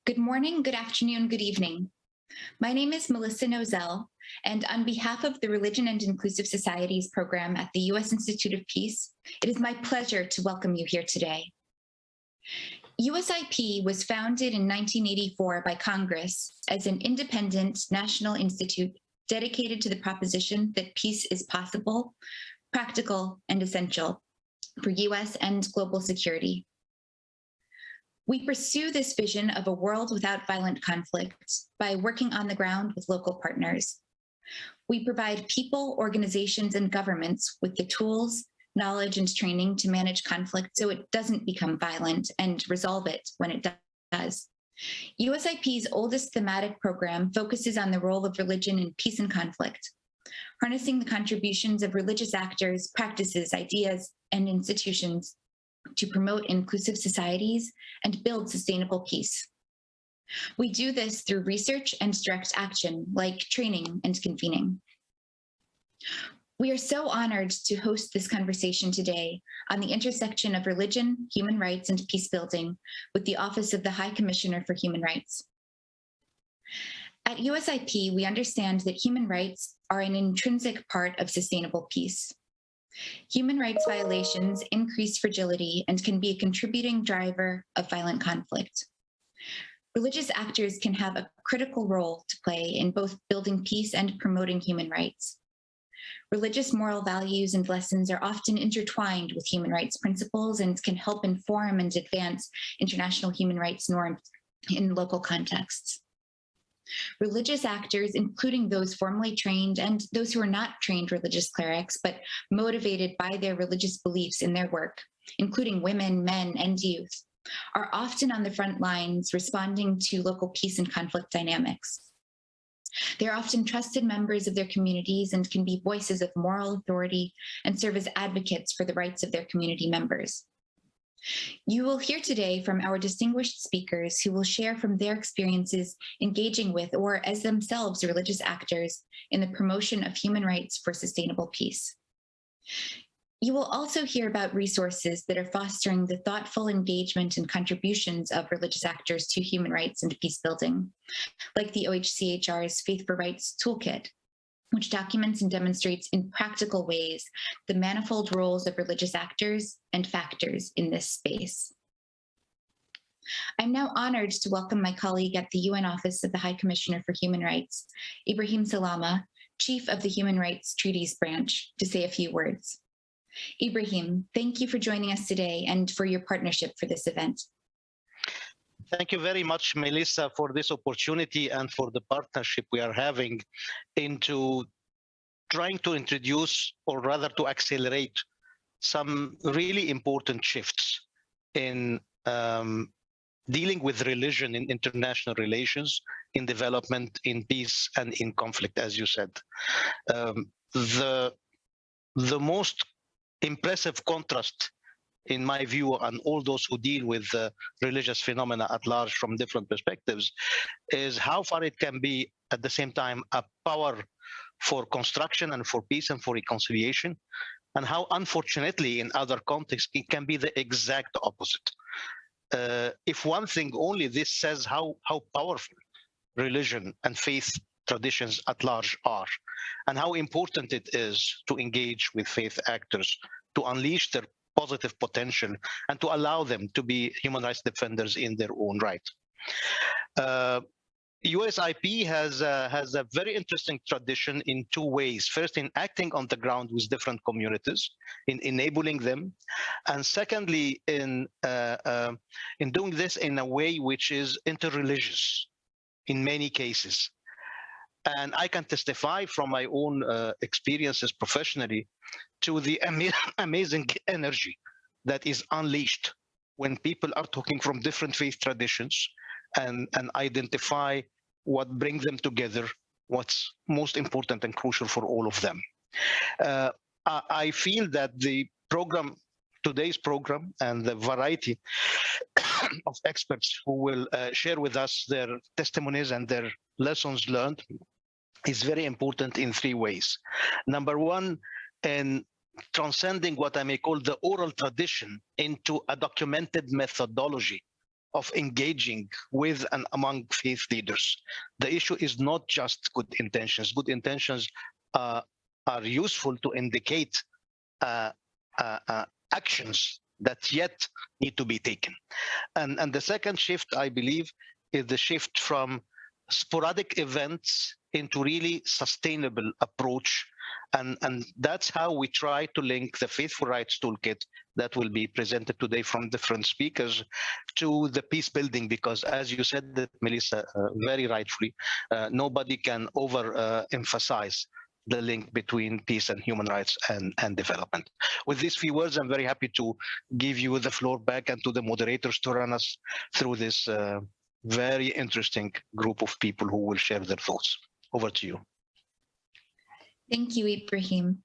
Good morning, good afternoon, good evening. My name is Melissa Nozell, and on behalf of the Religion and Inclusive Societies program at the U.S. Institute of Peace, it is my pleasure to welcome you here today. USIP was founded in 1984 by Congress as an independent national institute dedicated to the proposition that peace is possible, practical, and essential for U.S. and global security. We pursue this vision of a world without violent conflict by working on the ground with local partners. We provide people, organizations, and governments with the tools, knowledge, and training to manage conflict so it doesn't become violent and resolve it when it does. USIP's oldest thematic program focuses on the role of religion in peace and conflict, harnessing the contributions of religious actors, practices, ideas, and institutions to promote inclusive societies and build sustainable peace. We do this through research and direct action, like training and convening. We are so honored to host this conversation today on the intersection of religion, human rights, and peace building with the Office of the High Commissioner for Human Rights. At USIP, we understand that human rights are an intrinsic part of sustainable peace. Human rights violations increase fragility and can be a contributing driver of violent conflict. Religious actors can have a critical role to play in both building peace and promoting human rights. Religious moral values and lessons are often intertwined with human rights principles and can help inform and advance international human rights norms in local contexts. Religious actors, including those formally trained and those who are not trained religious clerics, but motivated by their religious beliefs in their work, including women, men, and youth, are often on the front lines responding to local peace and conflict dynamics. They are often trusted members of their communities and can be voices of moral authority and serve as advocates for the rights of their community members. You will hear today from our distinguished speakers who will share from their experiences engaging with or as themselves religious actors in the promotion of human rights for sustainable peace. You will also hear about resources that are fostering the thoughtful engagement and contributions of religious actors to human rights and peace building, like the OHCHR's Faith for Rights Toolkit, which documents and demonstrates in practical ways the manifold roles of religious actors and factors in this space. I'm now honored to welcome my colleague at the UN Office of the High Commissioner for Human Rights, Ibrahim Salama, Chief of the Human Rights Treaties Branch, to say a few words. Ibrahim, thank you for joining us today and for your partnership for this event. Thank you very much, Melissa, for this opportunity and for the partnership we are having into trying to introduce, or rather to accelerate, some really important shifts in dealing with religion in international relations, in development, in peace, and in conflict, as you said. The most impressive contrast, in my view, and all those who deal with religious phenomena at large from different perspectives, is how far it can be at the same time a power for construction and for peace and for reconciliation, and how unfortunately in other contexts it can be the exact opposite. If one thing only, this says how powerful religion and faith traditions at large are, and how important it is to engage with faith actors, to unleash their positive potential and to allow them to be human rights defenders in their own right. USIP has a very interesting tradition in two ways. First, in acting on the ground with different communities, in enabling them, and secondly, in doing this in a way which is interreligious in many cases. And I can testify from my own experiences professionally to the amazing energy that is unleashed when people are talking from different faith traditions and identify what brings them together, what's most important and crucial for all of them. I feel that the program, today's program, and the variety of experts who will share with us their testimonies and their lessons learned is very important in three ways. Number one, in transcending what I may call the oral tradition into a documented methodology of engaging with and among faith leaders. The issue is not just good intentions. Good intentions are useful to indicate actions that yet need to be taken. And the second shift, I believe, is the shift from sporadic events into really sustainable approach. And that's how we try to link the Faithful Rights Toolkit that will be presented today from different speakers to the peace building, because as you said, that Melissa, very rightfully, nobody can emphasize the link between peace and human rights and development. With these few words, I'm very happy to give you the floor back and to the moderators to run us through this very interesting group of people who will share their thoughts. Over to you. Thank you, Ibrahim.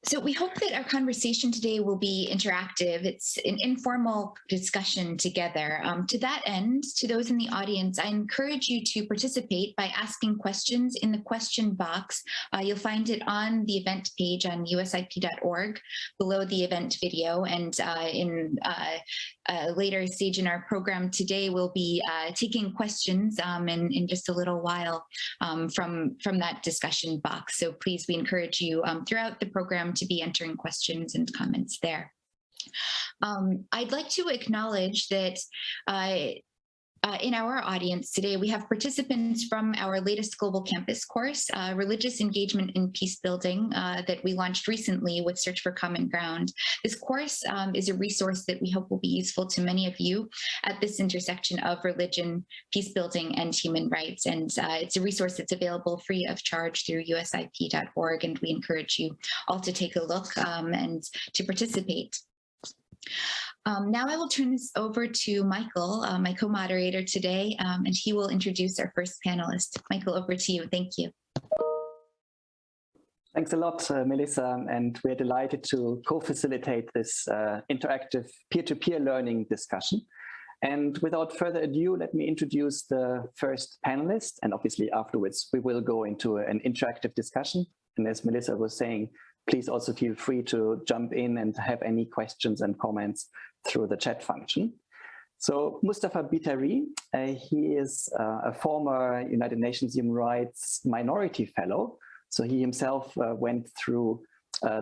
So we hope that our conversation today will be interactive. It's an informal discussion together. To that end, to those in the audience, I encourage you to participate by asking questions in the question box. You'll find it on the event page on usip.org below the event video. And in a later stage in our program today, we'll be taking questions in just a little while from that discussion box. So please, we encourage you throughout the program to be entering questions and comments there. I'd like to acknowledge that in our audience today, we have participants from our latest Global Campus course, Religious Engagement in Peace Building, that we launched recently with Search for Common Ground. This course is a resource that we hope will be useful to many of you at this intersection of religion, peace building, and human rights. And it's a resource that's available free of charge through usip.org, and we encourage you all to take a look and to participate. Now I will turn this over to Michael, my co-moderator today, and he will introduce our first panelist. Michael, over to you. Thank you. Thanks a lot, Melissa, and we're delighted to co-facilitate this interactive peer-to-peer learning discussion. And without further ado, let me introduce the first panelist, and obviously afterwards we will go into an interactive discussion. And as Melissa was saying, please also feel free to jump in and have any questions and comments through the chat function. So Mustafa Bitari, he is a former United Nations Human Rights Minority Fellow. So he himself went through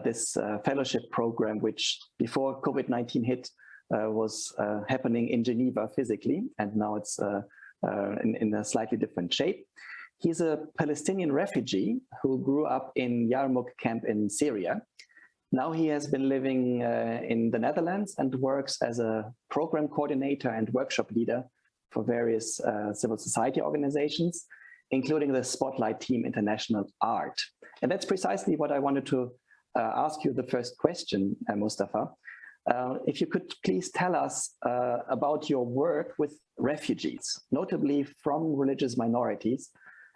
this fellowship program, which before COVID-19 hit was happening in Geneva physically, and now it's in a slightly different shape. He's a Palestinian refugee who grew up in Yarmouk camp in Syria. Now he has been living in the Netherlands and works as a program coordinator and workshop leader for various civil society organizations, including the Spotlight Team International Art. And that's precisely what I wanted to ask you the first question, Mustafa. If you could please tell us about your work with refugees, notably from religious minorities,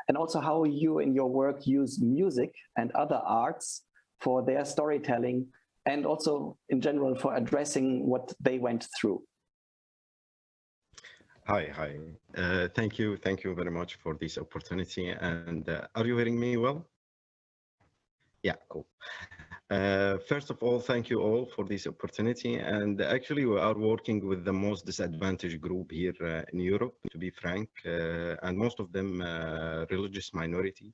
and also how you in your work use music and other arts for their storytelling, and also in general for addressing what they went through. Hi. Thank you very much for this opportunity. And are you hearing me well? Yeah, cool. First of all, thank you all for this opportunity. And actually, we are working with the most disadvantaged group here in Europe, to be frank, and most of them religious minorities.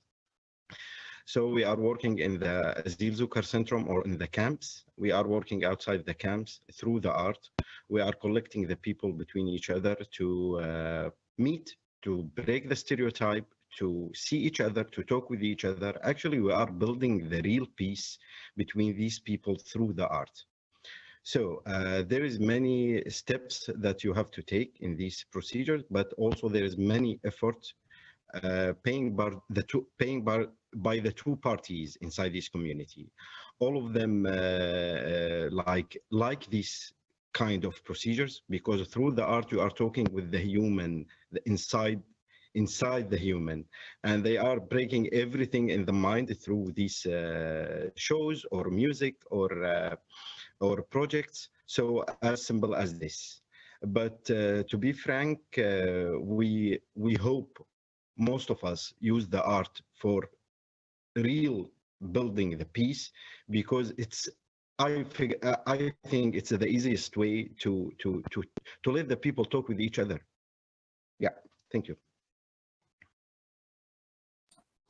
So we are working in the Azil Zukar Syndrome or in the camps. We are working outside the camps through the art. We are collecting the people between each other to meet, to break the stereotype, to see each other, to talk with each other. Actually, we are building the real peace between these people through the art. So there is many steps that you have to take in these procedures, but also there is many efforts paying by the two parties inside this community. All of them like this kind of procedures, because through the art you are talking with the human, the inside the human, and they are breaking everything in the mind through these shows or music or projects. So as simple as this. But to be frank, we hope most of us use the art for real building the peace, because it's I think it's the easiest way to let the people talk with each other. Yeah, thank you.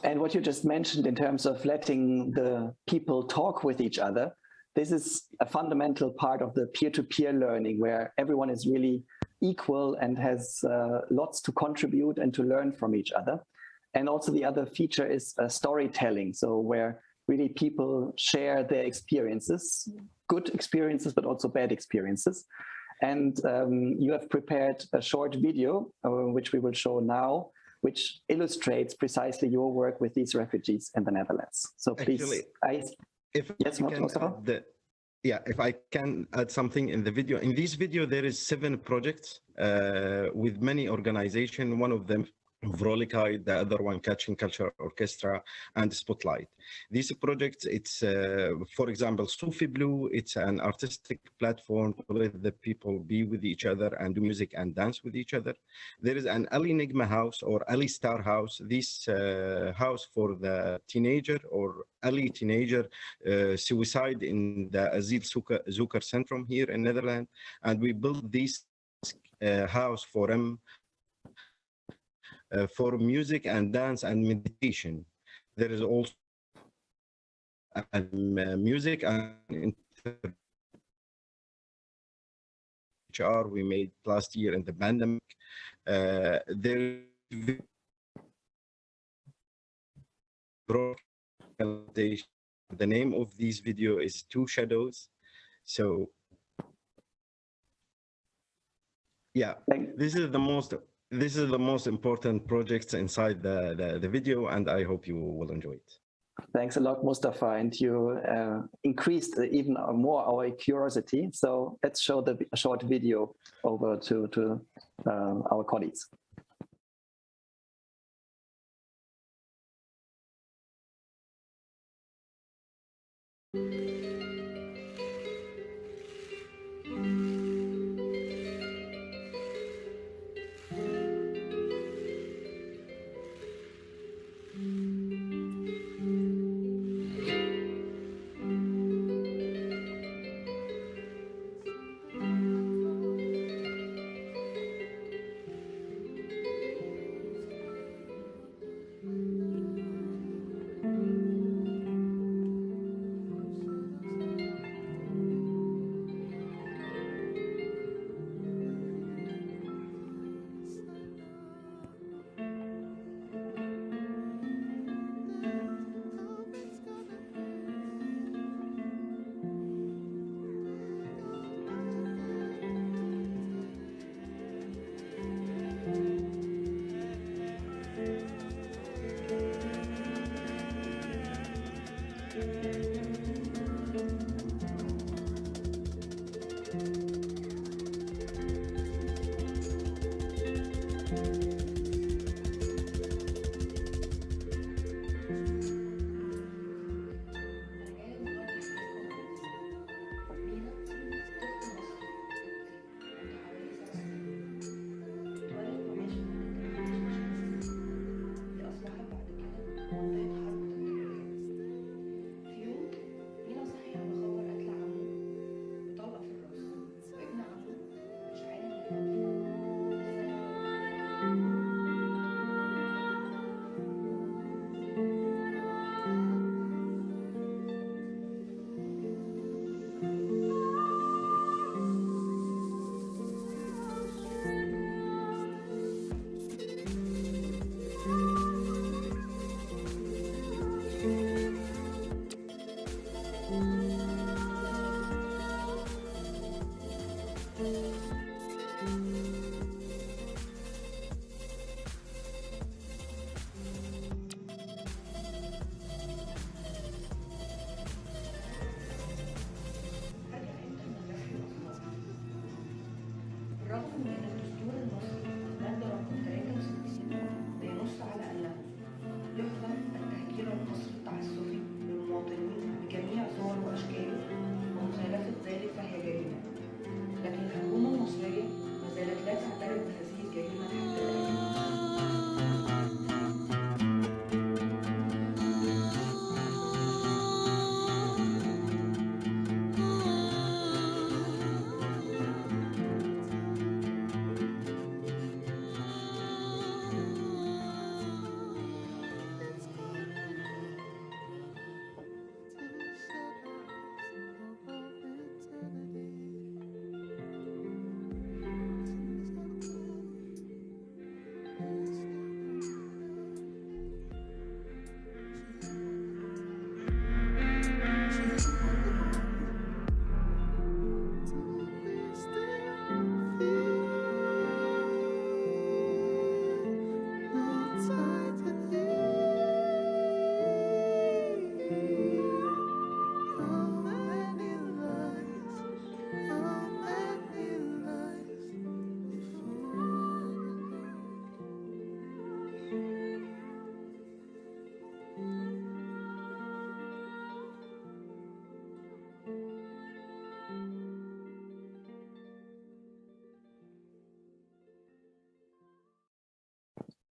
And what you just mentioned in terms of letting the people talk with each other, this is a fundamental part of the peer-to-peer learning where everyone is really equal and has lots to contribute and to learn from each other. And also the other feature is storytelling. So where really people share their experiences, good experiences, but also bad experiences. And you have prepared a short video, which we will show now, which illustrates precisely your work with these refugees in the Netherlands. So please, if I can add something in the video. In this video, there is 7 projects with many organizations. One of them Vrolikai, the other one Catching Culture Orchestra, and Spotlight. These projects, it's for example, Sufi Blue, it's an artistic platform to let the people be with each other and do music and dance with each other. There is an Ali Nigma house or Ali Star house, this house for the teenager or early teenager suicide in the Azil Zoeker Centrum here in Netherlands, and we built this house for him for music and dance and meditation. There is also music and UHCHR we made last year in the pandemic. The name of this video is Two Shadows. So yeah, this is the most important projects inside the video, and I hope you will enjoy it. Thanks a lot, Mustafa, and you increased even more our curiosity. So let's show the short video over to our colleagues.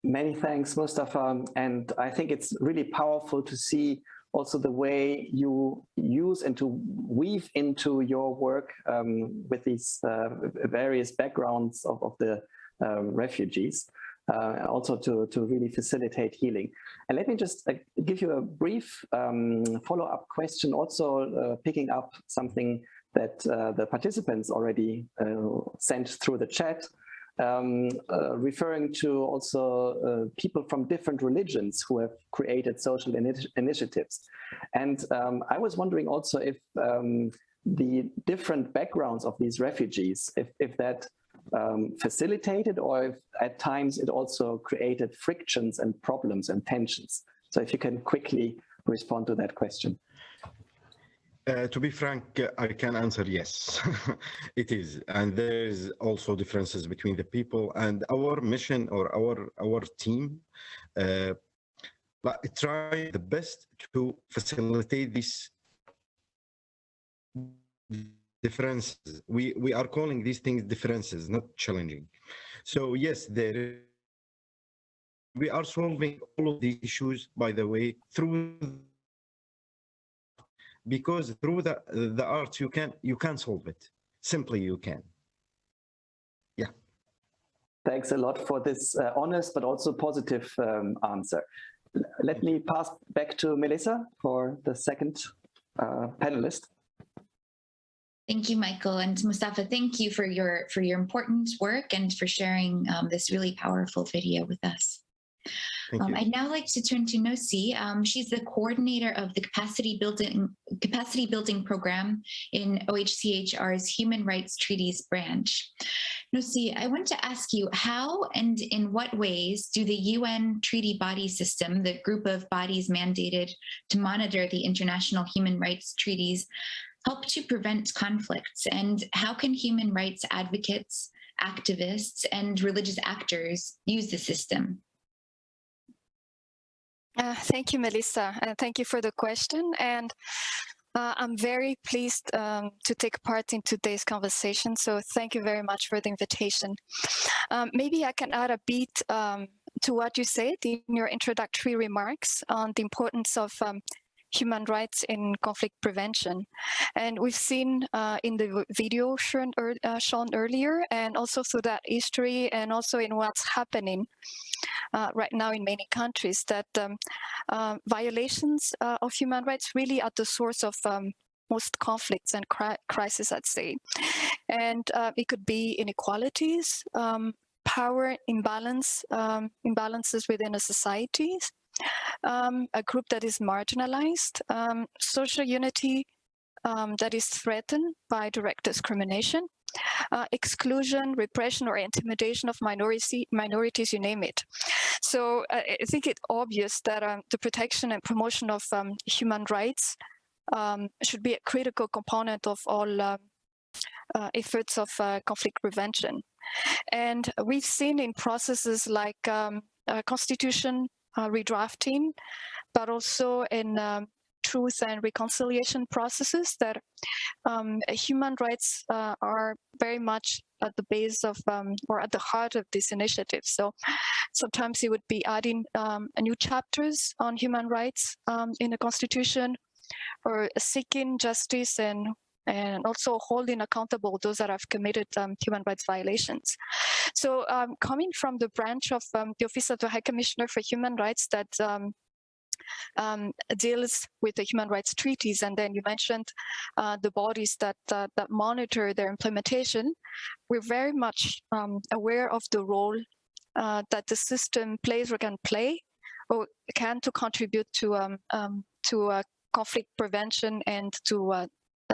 Many thanks, Mustafa. And I think it's really powerful to see also the way you use and to weave into your work with these various backgrounds of the refugees, also to really facilitate healing. And let me just give you a brief follow-up question, also picking up something that the participants already sent through the chat, referring to also people from different religions who have created social initiatives. And I was wondering also if the different backgrounds of these refugees, if that facilitated, or if at times it also created frictions and problems and tensions. So if you can quickly respond to that question. To be frank, I can answer yes, it is. And there's also differences between the people, and our mission or our team try the best to facilitate these differences. We are calling these things differences, not challenging. So yes, we are solving all of these issues, by the way, because through the art you can solve it. Simply you can. Yeah. Thanks a lot for this honest but also positive answer. Let me pass back to Melissa for the second panelist. Thank you, Michael, and Mustafa. Thank you for your important work and for sharing this really powerful video with us. I'd now like to turn to Nosy. She's the coordinator of the capacity building program in OHCHR's Human Rights Treaties branch. Nosy, I want to ask you, how and in what ways do the UN treaty body system, the group of bodies mandated to monitor the international human rights treaties, help to prevent conflicts? And how can human rights advocates, activists, and religious actors use the system? Thank you, Melissa, and thank you for the question. And I'm very pleased to take part in today's conversation. So thank you very much for the invitation. Maybe I can add a bit to what you said in your introductory remarks on the importance of human rights in conflict prevention. And we've seen in the video shown earlier, and also through that history, and also in what's happening right now in many countries, that violations of human rights really at the source of most conflicts and crises, I'd say. And it could be inequalities, power imbalances within a society, a group that is marginalized, social unity that is threatened by direct discrimination, exclusion, repression, or intimidation of minorities, you name it. So I think it's obvious that the protection and promotion of human rights should be a critical component of all efforts of conflict prevention. And we've seen in processes like constitution redrafting, but also in truth and reconciliation processes, that human rights are very much at the base of or at the heart of this initiative. So sometimes it would be adding new chapters on human rights in the constitution, or seeking justice and also holding accountable those that have committed human rights violations. So coming from the branch of the Office of the High Commissioner for Human Rights that deals with the human rights treaties, and then you mentioned the bodies that monitor their implementation, we're very much aware of the role that the system plays or can play or can to contribute to conflict prevention and to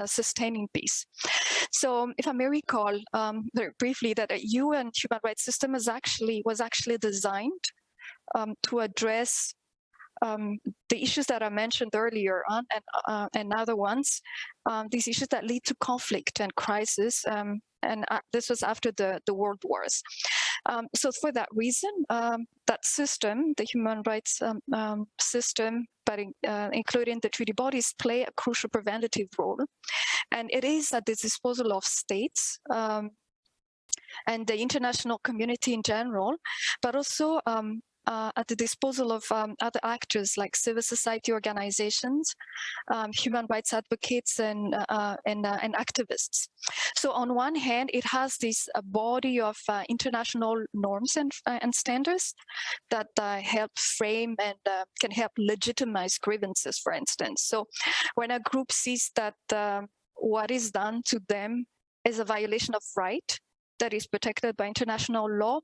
sustaining peace. So if I may recall very briefly, that a UN human rights system was actually designed to address the issues that I mentioned earlier on, and other ones, these issues that lead to conflict and crisis, and this was after the world wars. So for that reason, that system, the human rights system, but including the treaty bodies, play a crucial preventative role. And it is at the disposal of states and the international community in general, but also at the disposal of other actors like civil society organizations, human rights advocates, and activists. So on one hand, it has this body of international norms and standards that help frame and can help legitimize grievances, for instance. So when a group sees that what is done to them is a violation of right that is protected by international law,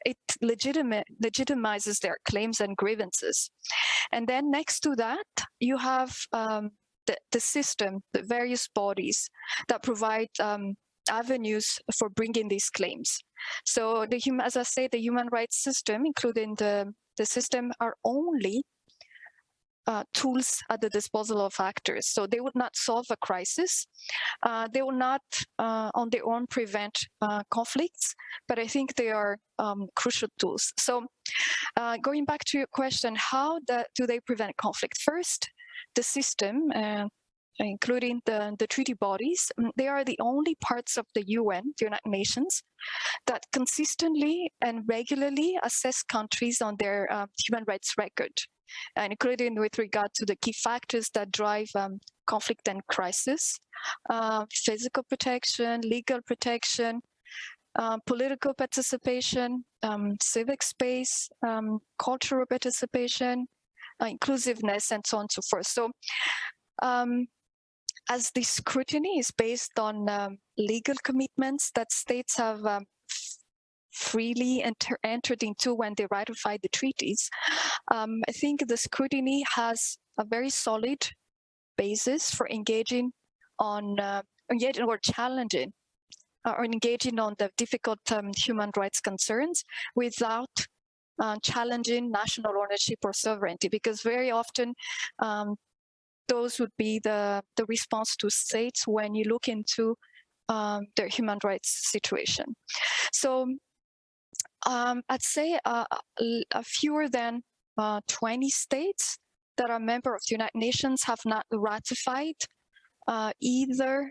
it legitimizes their claims and grievances. And then next to that, you have the system, the various bodies that provide avenues for bringing these claims. So as I say, the human rights system, including the system, are only tools at the disposal of actors. So they would not solve a crisis. They will not on their own prevent conflicts, but I think they are crucial tools. So going back to your question, how do they prevent conflict? First, the system, including the treaty bodies, they are the only parts of the UN, the United Nations, that consistently and regularly assess countries on their human rights record, and including with regard to the key factors that drive conflict and crisis, physical protection, legal protection, political participation, civic space, cultural participation, inclusiveness, and so on and so forth. So as the scrutiny is based on legal commitments that states have freely entered into when they ratified the treaties, I think the scrutiny has a very solid basis for engaging on or challenging or engaging on the difficult human rights concerns without challenging national ownership or sovereignty, because very often those would be the response to states when you look into their human rights situation. So I'd say fewer than 20 states that are members of the United Nations have not ratified either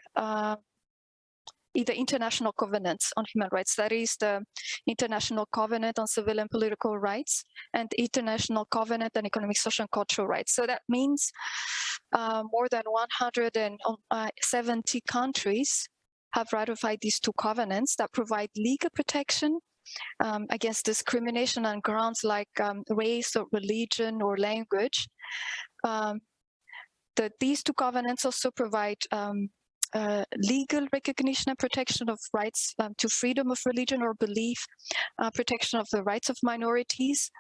international covenants on human rights, that is the International Covenant on Civil and Political Rights and the International Covenant on Economic, Social, and Cultural Rights. So that means more than 170 countries have ratified these two covenants that provide legal protection against discrimination on grounds like race or religion or language. These two covenants also provide legal recognition and protection of rights to freedom of religion or belief, protection of the rights of minorities,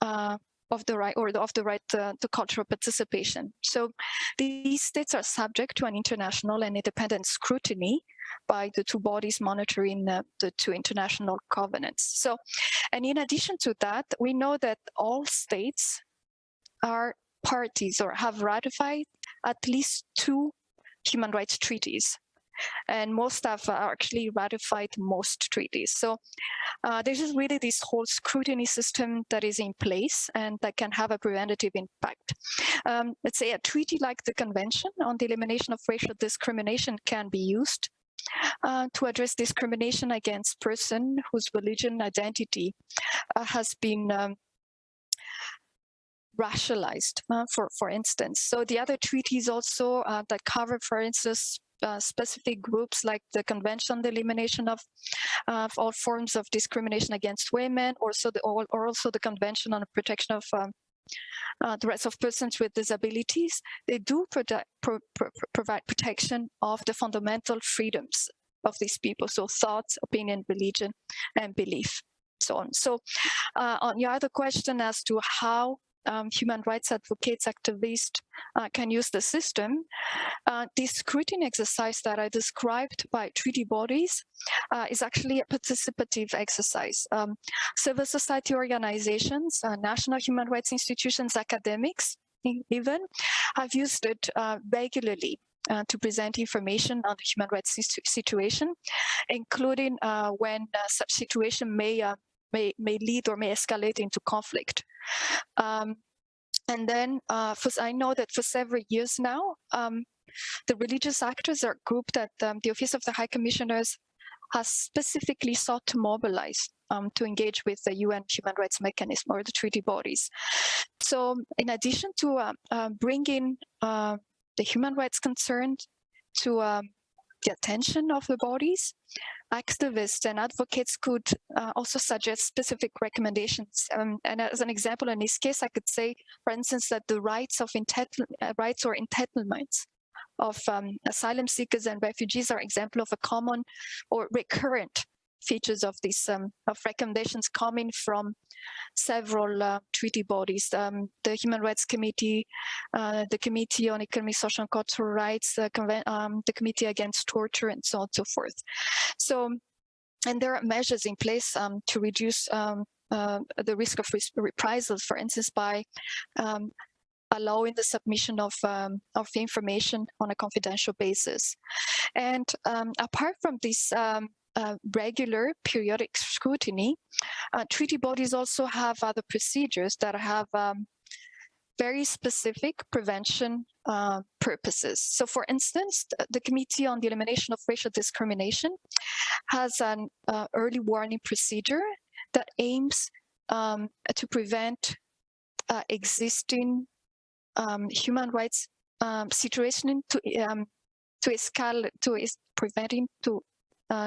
of the right to cultural participation. So these states are subject to an international and independent scrutiny by the two bodies monitoring the two international covenants. So, and in addition to that, we know that all states are parties or have ratified at least 2 human rights treaties, and most have actually ratified most treaties. So this is really this whole scrutiny system that is in place and that can have a preventative impact. Let's say a treaty like the Convention on the Elimination of Racial Discrimination can be used to address discrimination against person whose religion identity has been racialized, for instance. So the other treaties also that cover, for instance, specific groups like the Convention on the Elimination of all forms of discrimination against women, or also the Convention on the Protection of the Rights of Persons with Disabilities, they do provide protection of the fundamental freedoms of these people, so thoughts, opinion, religion, and belief, so on. So on your other question as to how human rights advocates, activists can use the system, this scrutiny exercise that I described by treaty bodies is actually a participative exercise. Civil society organizations, national human rights institutions, academics even, have used it regularly to present information on the human rights situation, including when such situation may lead or may escalate into conflict. And then I know that for several years now, the religious actors are a group that the Office of the High Commissioners has specifically sought to mobilize to engage with the UN human rights mechanism or the treaty bodies. So in addition to bringing the human rights concern to the attention of the bodies, activists and advocates could also suggest specific recommendations. And as an example, in this case, I could say, for instance, that the rights or entitlements of asylum seekers and refugees are example of a common or recurrent features of these of recommendations coming from several treaty bodies, the Human Rights Committee, the Committee on Economic, Social and Cultural Rights, the Committee Against Torture, and so on and so forth. So, and there are measures in place to reduce the risk of reprisals, for instance, by allowing the submission of information on a confidential basis. And apart from this regular periodic scrutiny, treaty bodies also have other procedures that have very specific prevention purposes. So for instance, the Committee on the Elimination of Racial Discrimination has an early warning procedure that aims to prevent existing human rights situation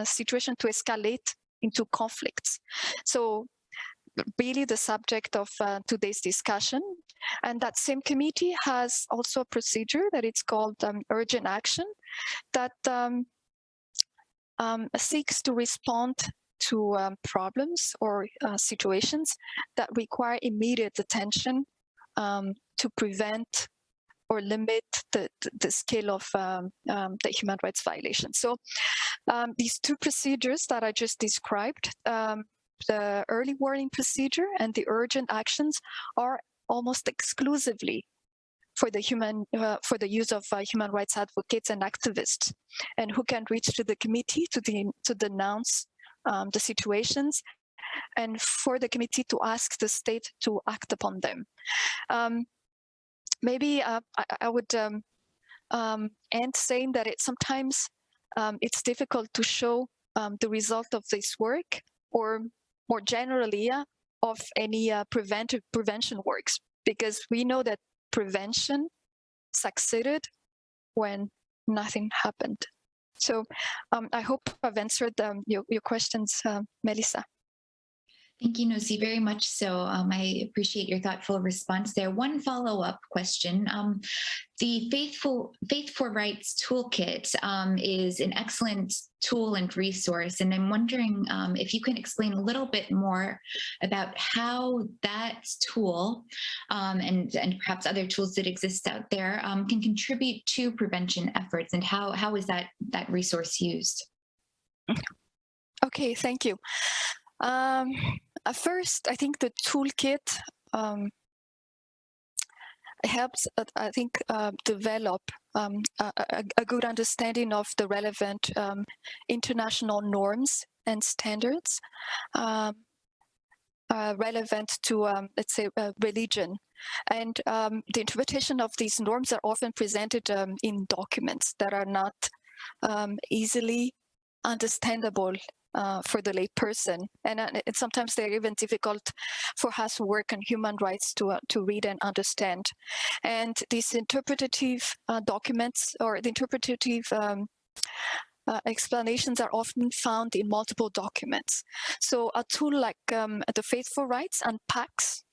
situation to escalate into conflicts. So really the subject of today's discussion. And that same committee has also a procedure that it's called urgent action that seeks to respond to problems or situations that require immediate attention to prevent or limit the scale of the human rights violations. So these two procedures that I just described, the early warning procedure and the urgent actions, are almost exclusively for the use of human rights advocates and activists, and who can reach to the committee to denounce the situations, and for the committee to ask the state to act upon them. Maybe I would end saying that sometimes it's difficult to show the result of this work, or more generally of any prevention works, because we know that prevention succeeded when nothing happened. So I hope I've answered your questions, Melissa. Thank you, Nosy, very much so. I appreciate your thoughtful response there. One follow-up question. The Faith for Rights Toolkit is an excellent tool and resource, and I'm wondering if you can explain a little bit more about how that tool and perhaps other tools that exist out there can contribute to prevention efforts, and how is that resource used? Okay, thank you. First, I think the toolkit helps, I think, develop a good understanding of the relevant international norms and standards relevant to, let's say, religion. And the interpretation of these norms are often presented in documents that are not easily understandable for the lay person, and sometimes they're even difficult for us who work on human rights to read and understand. And these interpretative documents, or the interpretative explanations, are often found in multiple documents. So a tool like the Faith for Rights unpacks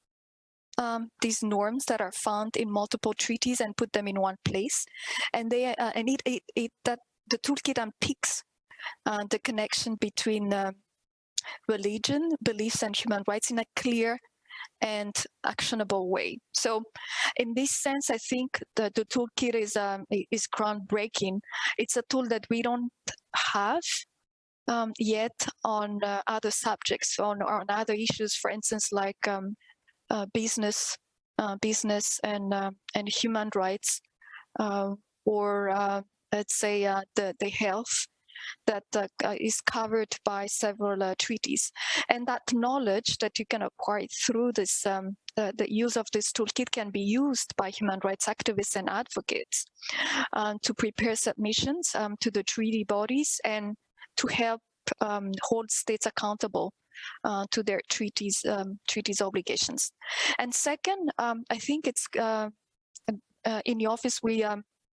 these norms that are found in multiple treaties and put them in one place, and the toolkit unpicks the connection between religion, beliefs, and human rights in a clear and actionable way. So in this sense, I think the toolkit is groundbreaking. It's a tool that we don't have yet on other subjects, on other issues, for instance, like business and human rights, or let's say the health that is covered by several treaties. And that knowledge that you can acquire through this, the use of this toolkit, can be used by human rights activists and advocates to prepare submissions to the treaty bodies and to help hold states accountable to their treaties obligations. And second, I think it's in the office we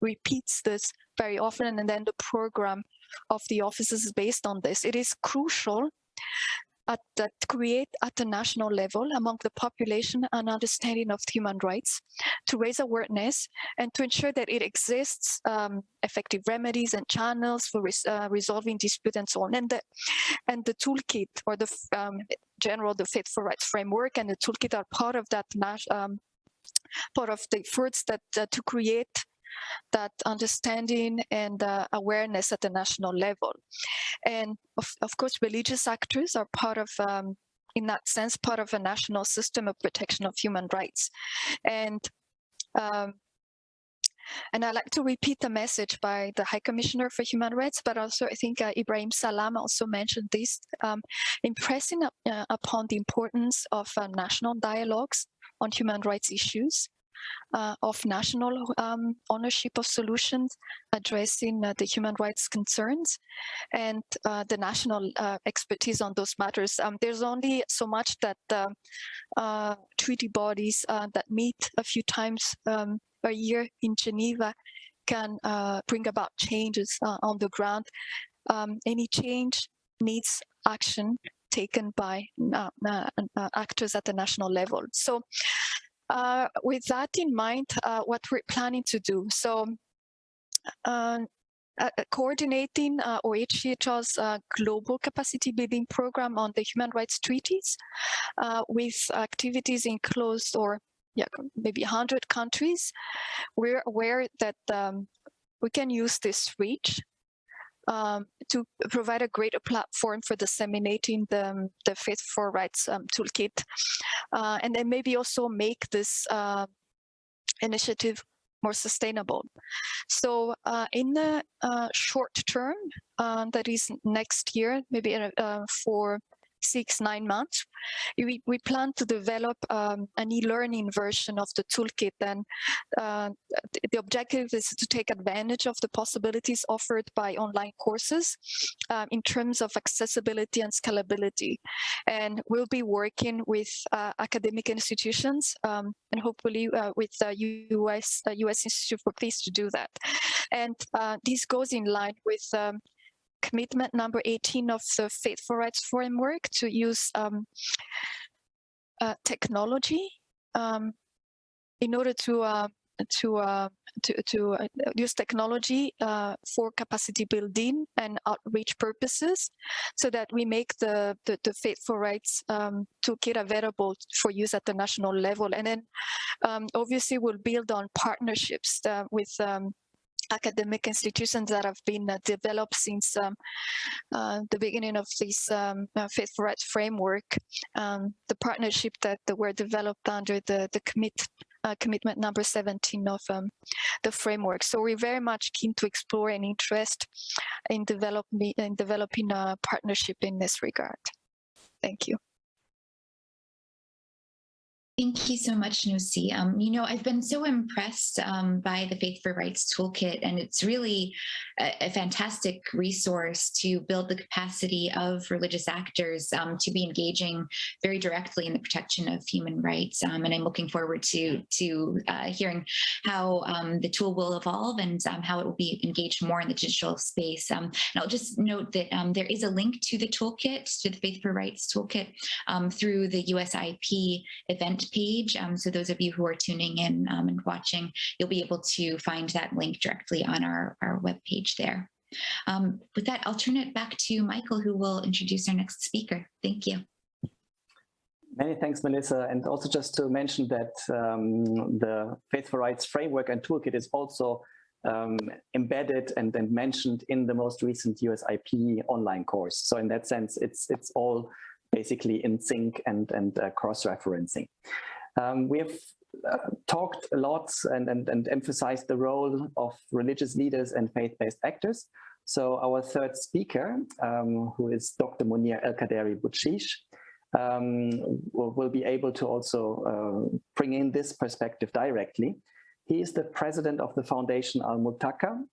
repeats this very often, and then the program of the offices is based on this. It is crucial that create at the national level among the population an understanding of human rights, to raise awareness and to ensure that it exists effective remedies and channels for resolving dispute and so on. And the toolkit, or the the Faith for Rights framework and the toolkit are part of that part of the efforts that to create that understanding and awareness at the national level. And of course, religious actors are part of, in that sense, part of a national system of protection of human rights. And I'd like to repeat the message by the High Commissioner for Human Rights, but also I think Ibrahim Salama also mentioned this, impressing upon the importance of national dialogues on human rights issues, of national ownership of solutions addressing the human rights concerns, and the national expertise on those matters. There's only so much that treaty bodies that meet a few times a year in Geneva can bring about changes on the ground. Any change needs action taken by actors at the national level. So with that in mind, what we're planning to do, so coordinating OHCHR's global capacity building program on the human rights treaties with activities in close or maybe 100 countries. We're aware that we can use this reach to provide a greater platform for disseminating the Faith for Rights toolkit, and then maybe also make this initiative more sustainable. So in the short term, that is next year, maybe for 6-9 months, we plan to develop an e-learning version of the toolkit. And the objective is to take advantage of the possibilities offered by online courses in terms of accessibility and scalability. And we'll be working with academic institutions and hopefully with the US Institute for Peace to do that. And this goes in line with commitment number 18 of the Faith for Rights framework to use technology in order to use technology for capacity building and outreach purposes, so that we make the Faith for Rights toolkit available for use at the national level. And then obviously we'll build on partnerships with academic institutions that have been developed since the beginning of this Faith for Rights framework, the partnership that were developed under the commitment number 17 of the framework. So we're very much keen to explore an interest in developing a partnership in this regard. Thank you. Thank you so much, Nosy. I've been so impressed by the Faith for Rights Toolkit, and it's really a fantastic resource to build the capacity of religious actors to be engaging very directly in the protection of human rights. And I'm looking forward to hearing how the tool will evolve and how it will be engaged more in the digital space. And I'll just note that there is a link to the toolkit, to the Faith for Rights Toolkit, through the USIP event page. So those of you who are tuning in and watching, you'll be able to find that link directly on our webpage there. With that, I'll turn it back to Michael, who will introduce our next speaker. Thank you. Many thanks, Melissa. And also just to mention that the Faith for Rights framework and toolkit is also embedded and mentioned in the most recent USIP online course. So in that sense, it's all basically in sync and cross-referencing. We have talked a lot and emphasized the role of religious leaders and faith-based actors. So our third speaker, who is Dr. Munir El-Kaderi Bouchish, will be able to also bring in this perspective directly. He is the president of the Foundation Al-Multaka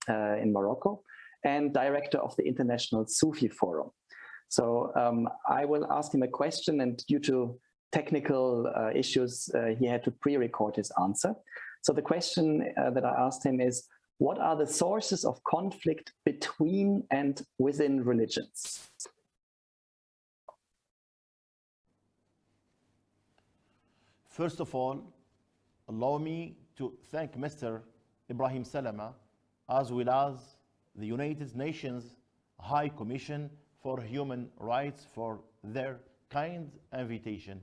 in Morocco and director of the International Sufi Forum. So I will ask him a question, and due to technical issues, he had to pre-record his answer. So the question that I asked him is, what are the sources of conflict between and within religions? First of all, allow me to thank Mr. Ibrahim Salama, as well as the United Nations High Commission for Human Rights for their kind invitation.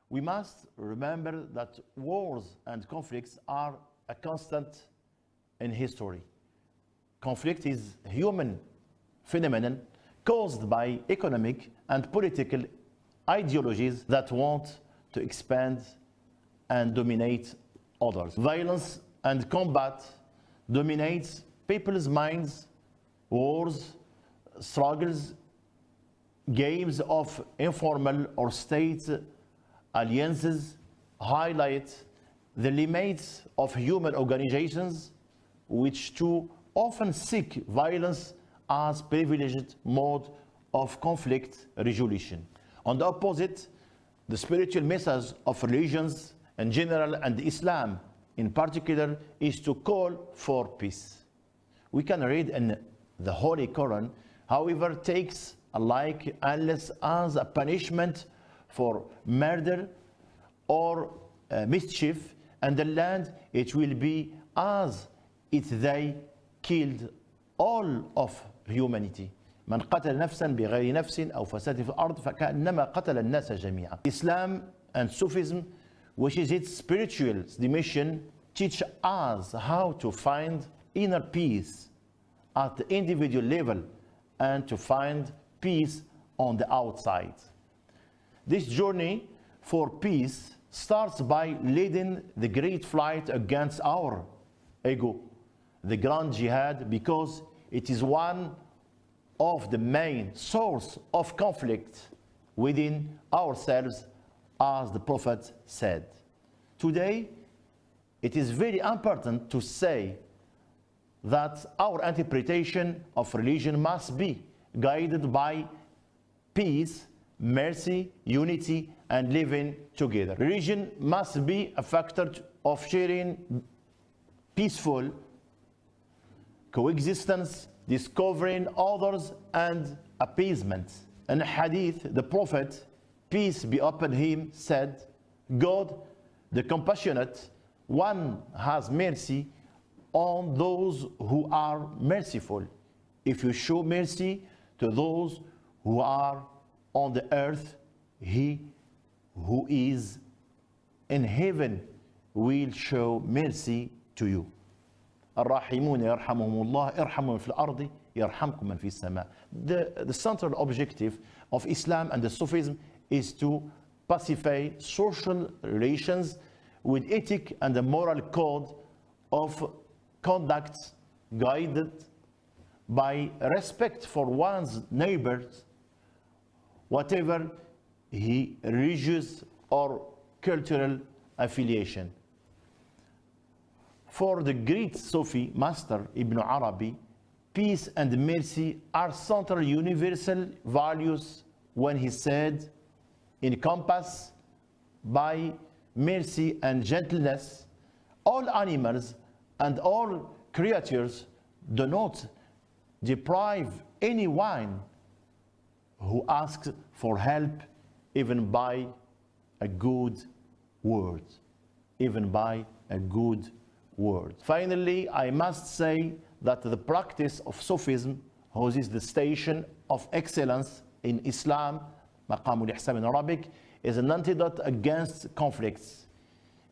We must remember that wars and conflicts are a constant in history. Conflict is a human phenomenon caused by economic and political ideologies that want to expand and dominate others. Violence and combat dominates people's minds. Wars, struggles, games of informal or state alliances highlight the limits of human organizations, which too often seek violence as privileged mode of conflict resolution. On the opposite, the spiritual message of religions in general and Islam in particular is to call for peace. We can read in the Holy Quran, however, takes alike unless as a punishment for murder or mischief, and the land it will be as if they killed all of humanity. من قتل نفسا بغير نفس أو فساد في الأرض فكأنما قتل الناس جميعا. Islam and Sufism, which is its spiritual dimension, teach us how to find inner peace at the individual level and to find peace on the outside. This journey for peace starts by leading the great fight against our ego, the grand jihad, because it is one of the main source of conflict within ourselves, as the Prophet said. Today, it is very important to say that our interpretation of religion must be guided by peace, mercy, unity, and living together. Religion must be a factor of sharing peaceful coexistence, discovering others, and appeasement. In Hadith, the Prophet, peace be upon him, said, God, the compassionate one, has mercy on those who are merciful. If you show mercy to those who are on the earth, he who is in heaven will show mercy to you. الراحمون يرحمهم الله ارحموا في الأرض يرحمكم من في السماء. The central objective of Islam and the Sufism is to pacify social relations with ethic and a moral code of conduct guided by respect for one's neighbors, whatever his religious or cultural affiliation. For the great Sufi master Ibn Arabi, peace and mercy are central universal values when he said, encompassed by mercy and gentleness, all animals and all creatures do not deprive anyone who asks for help, even by a good word, even by a good word. Finally, I must say that the practice of Sufism, whose is the station of excellence in Islam, مقام الإحسان in Arabic, is an antidote against conflicts.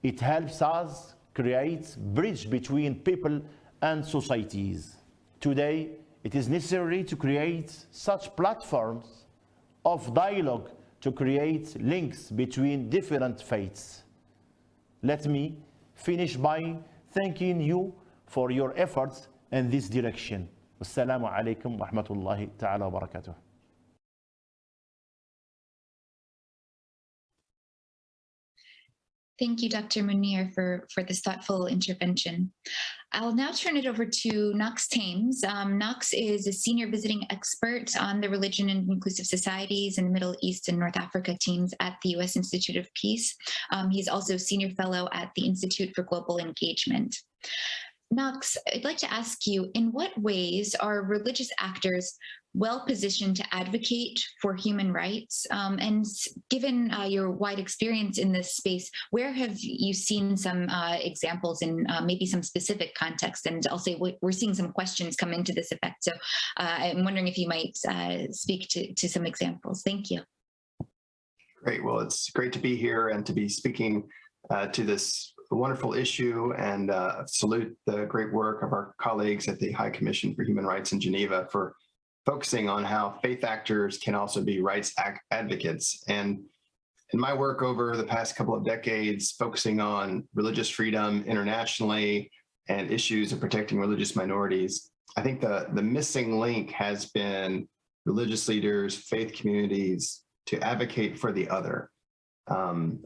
It helps us create bridge between people and societies. Today, it is necessary to create such platforms of dialogue to create links between different faiths. Let me finish by thanking you for your efforts in this direction. Wassalamu alaikum wa rahmatullahi ta'ala wa barakatuh. Thank you, Dr. Munir, for this thoughtful intervention. I'll now turn it over to Knox Thames. Knox is a senior visiting expert on the religion and inclusive societies in the Middle East and North Africa teams at the U.S. Institute of Peace. He's also senior fellow at the Institute for Global Engagement. Knox, I'd like to ask you, in what ways are religious actors well positioned to advocate for human rights? And given your wide experience in this space, where have you seen some examples in maybe some specific context? And I'll say we're seeing some questions come into this effect. So I'm wondering if you might speak to some examples. Thank you. Great. Well, it's great to be here and to be speaking to this wonderful issue, and salute the great work of our colleagues at the High Commission for Human Rights in Geneva for focusing on how faith actors can also be rights advocates. And in my work over the past couple of decades, focusing on religious freedom internationally and issues of protecting religious minorities, I think the missing link has been religious leaders, faith communities to advocate for the other.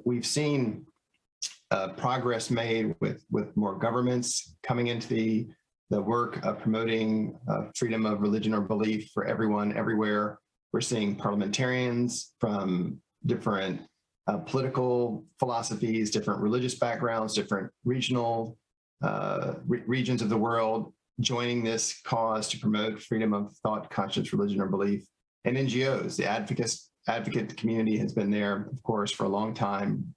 We've seen progress made with more governments coming into the work of promoting freedom of religion or belief for everyone, everywhere. We're seeing parliamentarians from different political philosophies, different religious backgrounds, different regional regions of the world joining this cause to promote freedom of thought, conscience, religion, or belief. And NGOs, the advocate community has been there, of course, for a long time,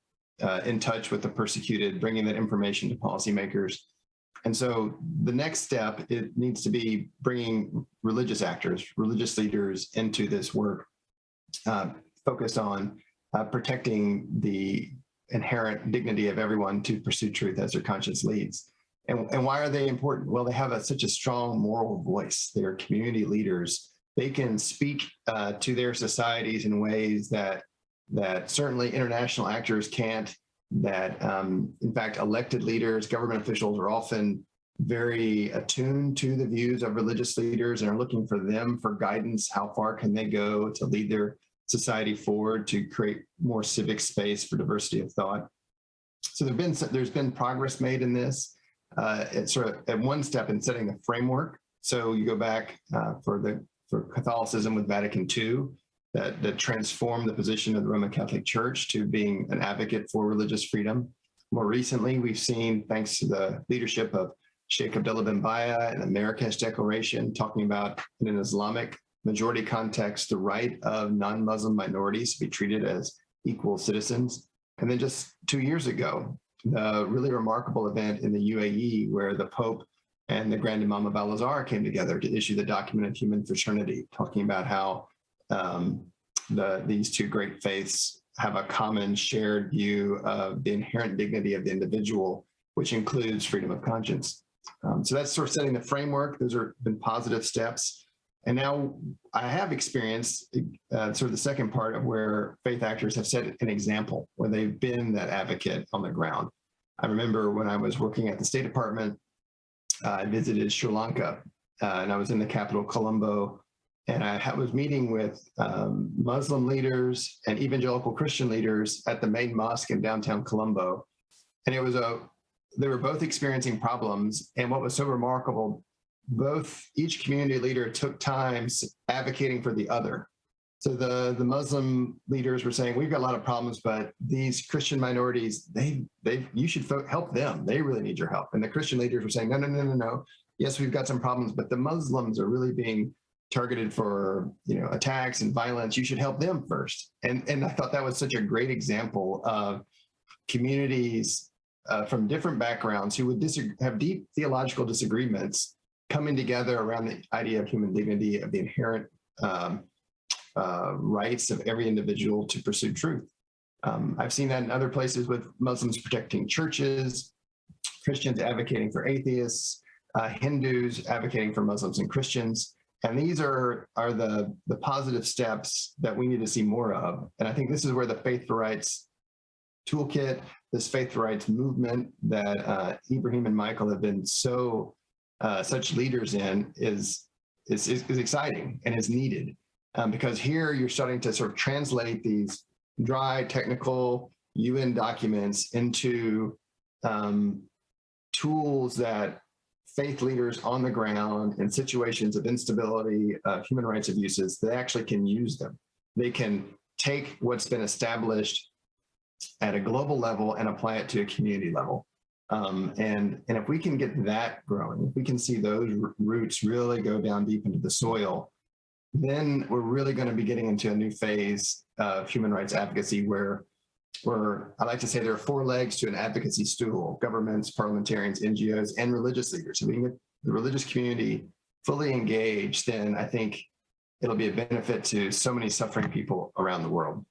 in touch with the persecuted, bringing that information to policymakers. And so the next step, it needs to be bringing religious actors, religious leaders into this work, focused on protecting the inherent dignity of everyone to pursue truth as their conscience leads. And why are they important? Well, they have such a strong moral voice. They are community leaders. They can speak to their societies in ways that certainly international actors can't, that in fact, elected leaders, government officials are often very attuned to the views of religious leaders and are looking for them for guidance. How far can they go to lead their society forward to create more civic space for diversity of thought? So there's been progress made in this. It's sort of at one step in setting the framework. So you go back for Catholicism with Vatican II, that transformed the position of the Roman Catholic Church to being an advocate for religious freedom. More recently, we've seen, thanks to the leadership of Sheikh Abdullah bin Baya and the Marrakesh Declaration, talking about, in an Islamic majority context, the right of non-Muslim minorities to be treated as equal citizens. And then just 2 years ago, the really remarkable event in the UAE where the Pope and the Grand Imam of Al-Azhar came together to issue the document of human fraternity, talking about how these two great faiths have a common shared view of the inherent dignity of the individual, which includes freedom of conscience. So that's sort of setting the framework. Those have been positive steps. And now I have experienced sort of the second part of where faith actors have set an example, where they've been that advocate on the ground. I remember when I was working at the State Department, I visited Sri Lanka, and I was in the capital, Colombo, and I was meeting with Muslim leaders and evangelical Christian leaders at the main mosque in downtown Colombo. And it was they were both experiencing problems. And what was so remarkable, each community leader took time advocating for the other. So the Muslim leaders were saying, we've got a lot of problems, but these Christian minorities, you should help them. They really need your help. And the Christian leaders were saying, no. Yes, we've got some problems, but the Muslims are really being targeted for attacks and violence. You should help them first. And I thought that was such a great example of communities from different backgrounds who would have deep theological disagreements coming together around the idea of human dignity, of the inherent rights of every individual to pursue truth. I've seen that in other places with Muslims protecting churches, Christians advocating for atheists, Hindus advocating for Muslims and Christians. And these are the positive steps that we need to see more of. And I think this is where the Faith for Rights Toolkit, this Faith for Rights movement that Ibrahim and Michael have been such leaders in is exciting and is needed. Because here you're starting to sort of translate these dry, technical, UN documents into tools that faith leaders on the ground in situations of instability, human rights abuses, they actually can use them. They can take what's been established at a global level and apply it to a community level. And if we can get that growing, if we can see those roots really go down deep into the soil, then we're really going to be getting into a new phase of human rights advocacy where I like to say there are 4 legs to an advocacy stool: governments, parliamentarians, NGOs, and religious leaders. If we can get the religious community fully engaged, then I think it'll be a benefit to so many suffering people around the world.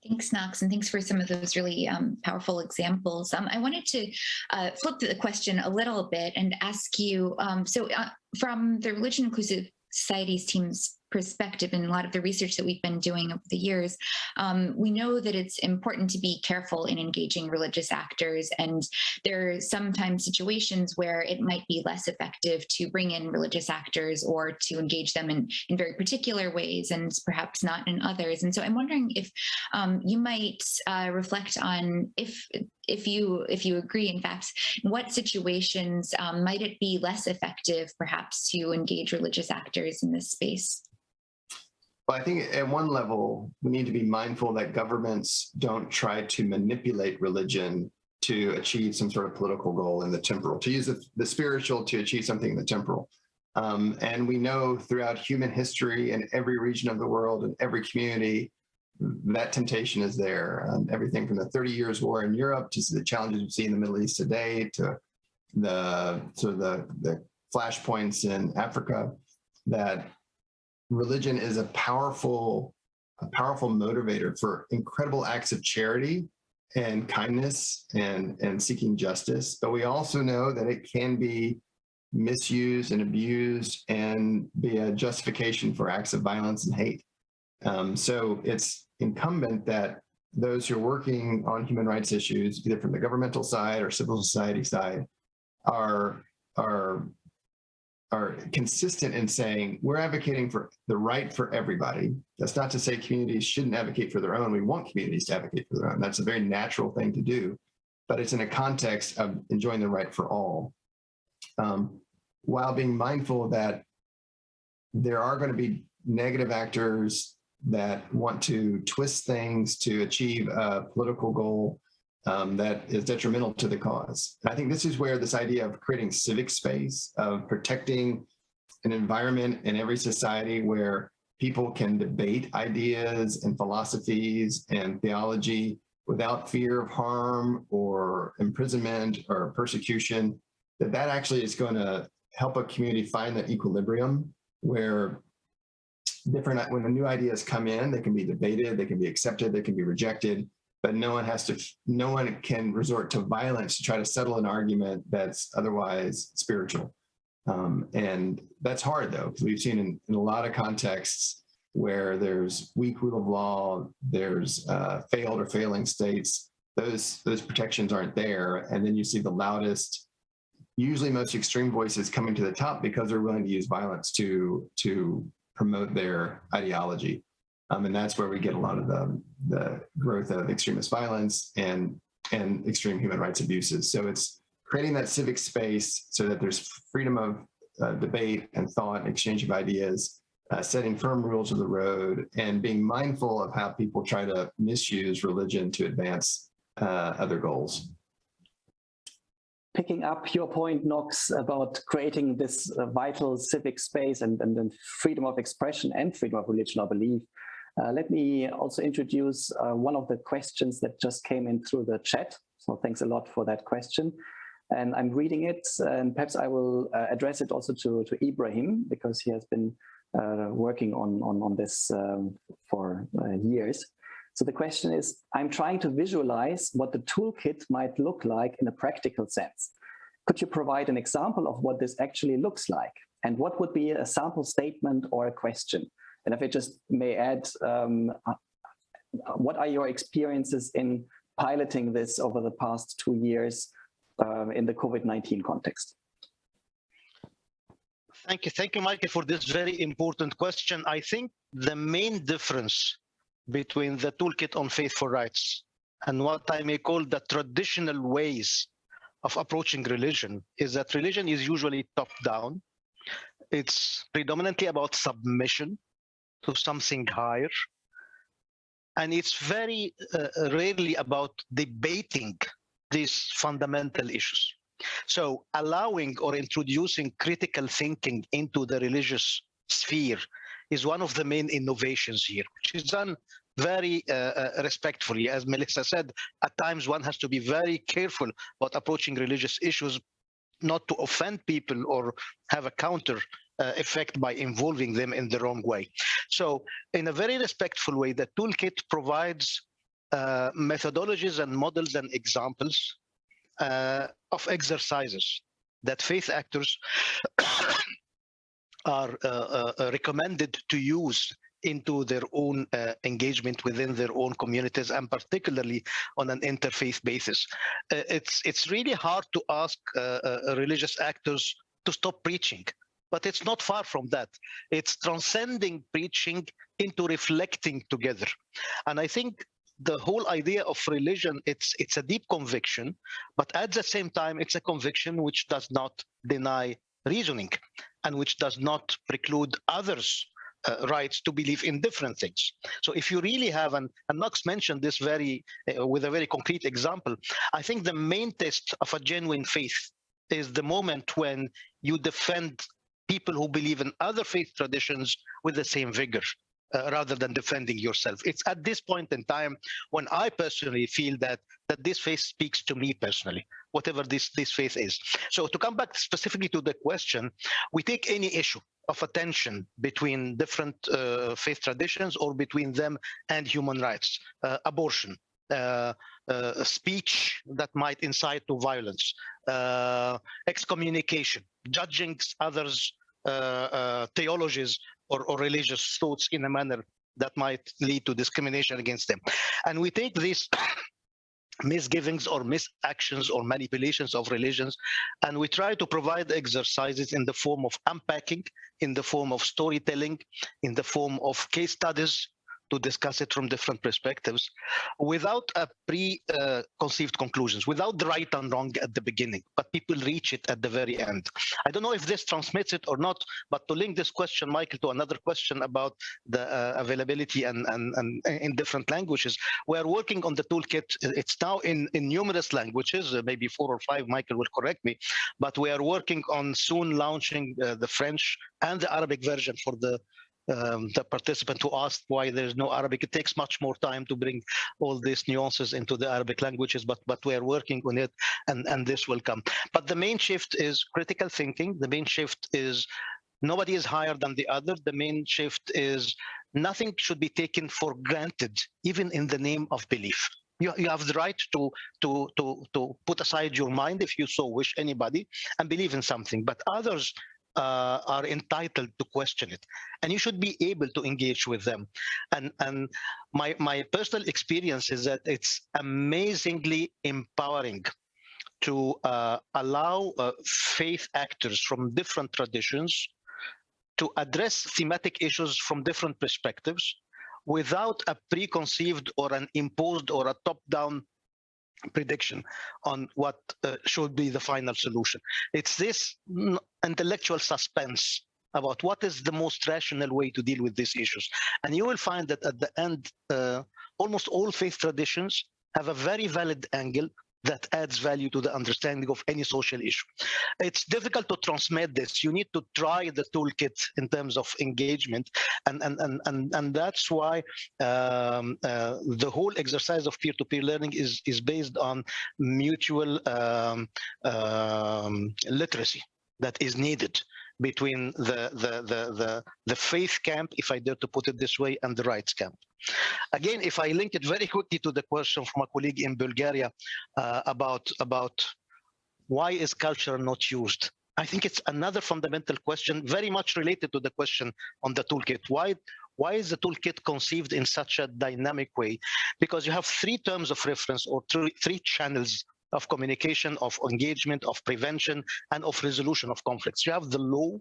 Thanks, Knox, and thanks for some of those really powerful examples. I wanted to flip the question a little bit and ask you, from the Religion Inclusive Societies team's perspective and a lot of the research that we've been doing over the years, we know that it's important to be careful in engaging religious actors, and there are sometimes situations where it might be less effective to bring in religious actors or to engage them in very particular ways and perhaps not in others. And so I'm wondering if you might reflect on if you agree, in fact, in what situations might it be less effective perhaps to engage religious actors in this space? Well, I think at one level, we need to be mindful that governments don't try to manipulate religion to achieve some sort of political goal in the temporal, to use the spiritual to achieve something in the temporal. And we know throughout human history in every region of the world and every community, that temptation is there. Everything from the 30 Years' War in Europe to the challenges we see in the Middle East today to the flashpoints in Africa, that religion is a powerful motivator for incredible acts of charity and kindness and seeking justice. But we also know that it can be misused and abused and be a justification for acts of violence and hate. So it's incumbent that those who are working on human rights issues, either from the governmental side or civil society side, are consistent in saying we're advocating for the right for everybody. That's not to say communities shouldn't advocate for their own. We want communities to advocate for their own. That's a very natural thing to do, but it's in a context of enjoying the right for all, while being mindful that there are going to be negative actors that want to twist things to achieve a political goal that is detrimental to the cause. And I think this is where this idea of creating civic space, of protecting an environment in every society where people can debate ideas and philosophies and theology without fear of harm or imprisonment or persecution, that actually is going to help a community find that equilibrium where when the new ideas come in, they can be debated, they can be accepted, they can be rejected, but no one can resort to violence to try to settle an argument that's otherwise spiritual. And that's hard, though, because we've seen in a lot of contexts where there's weak rule of law, there's failed or failing states, those protections aren't there. And then you see the loudest, usually most extreme voices coming to the top because they're willing to use violence to promote their ideology. And that's where we get a lot of the growth of extremist violence and extreme human rights abuses. So it's creating that civic space so that there's freedom of debate and thought and exchange of ideas, setting firm rules of the road, and being mindful of how people try to misuse religion to advance other goals. Picking up your point, Knox, about creating this vital civic space and freedom of expression and freedom of religion or belief, let me also introduce one of the questions that just came in through the chat. So thanks a lot for that question. And I'm reading it, and perhaps I will address it also to Ibrahim, because he has been working on this for years. So the question is, I'm trying to visualize what the toolkit might look like in a practical sense. Could you provide an example of what this actually looks like? And what would be a sample statement or a question? And if I just may add, what are your experiences in piloting this over the past 2 years in the COVID-19 context? Thank you, Michael, for this very important question. I think the main difference between the Toolkit on Faithful Rights and what I may call the traditional ways of approaching religion is that religion is usually top-down. It's predominantly about submission to something higher. And it's very rarely about debating these fundamental issues. So allowing or introducing critical thinking into the religious sphere is one of the main innovations here, which is done very respectfully. As Melissa said, at times one has to be very careful about approaching religious issues, not to offend people or have a counter effect by involving them in the wrong way. So in a very respectful way, the Toolkit provides methodologies and models and examples of exercises that faith actors are recommended to use into their own engagement within their own communities, and particularly on an interfaith basis. It's really hard to ask religious actors to stop preaching, but it's not far from that. It's transcending preaching into reflecting together. And I think the whole idea of religion, it's a deep conviction, but at the same time, it's a conviction which does not deny reasoning and which does not preclude others' rights to believe in different things. So if you really have, and Knox mentioned this with a very concrete example, I think the main test of a genuine faith is the moment when you defend people who believe in other faith traditions with the same vigor. Rather than defending yourself. It's at this point in time when I personally feel that this faith speaks to me personally, whatever this faith is. So to come back specifically to the question, we take any issue of attention between different faith traditions or between them and human rights, abortion, speech that might incite to violence, excommunication, judging others' theologies or religious thoughts in a manner that might lead to discrimination against them. And we take these misgivings or misactions or manipulations of religions, and we try to provide exercises in the form of unpacking, in the form of storytelling, in the form of case studies, to discuss it from different perspectives without a preconceived conclusions, without the right and wrong at the beginning, but people reach it at the very end. I don't know if this transmits it or not, but to link this question, Michael, to another question about the availability and in different languages, we are working on the toolkit. It's now in numerous languages, maybe 4 or 5, Michael will correct me, but we are working on soon launching the French and the Arabic version for the participant who asked why there's no Arabic. It takes much more time to bring all these nuances into the Arabic languages, but we are working on it, and this will come. But the main shift is critical thinking. The main shift is nobody is higher than the other. The main shift is nothing should be taken for granted, even in the name of belief. You have the right to put aside your mind if you so wish, anybody, and believe in something, but others are entitled to question it, and you should be able to engage with them. And my personal experience is that it's amazingly empowering to allow faith actors from different traditions to address thematic issues from different perspectives without a preconceived or an imposed or a top-down prediction on what should be the final solution. It's this intellectual suspense about what is the most rational way to deal with these issues. And you will find that at the end, almost all faith traditions have a very valid angle that adds value to the understanding of any social issue. It's difficult to transmit this. You need to try the toolkit in terms of engagement, and that's why the whole exercise of peer-to-peer learning is based on mutual literacy that is needed between the faith camp, if I dare to put it this way, and the rights camp. Again, if I link it very quickly to the question from a colleague in Bulgaria about why is culture not used, I think it's another fundamental question, very much related to the question on the toolkit. Why is the toolkit conceived in such a dynamic way? Because you have 3 terms of reference or 3 channels of communication, of engagement, of prevention, and of resolution of conflicts. You have the law,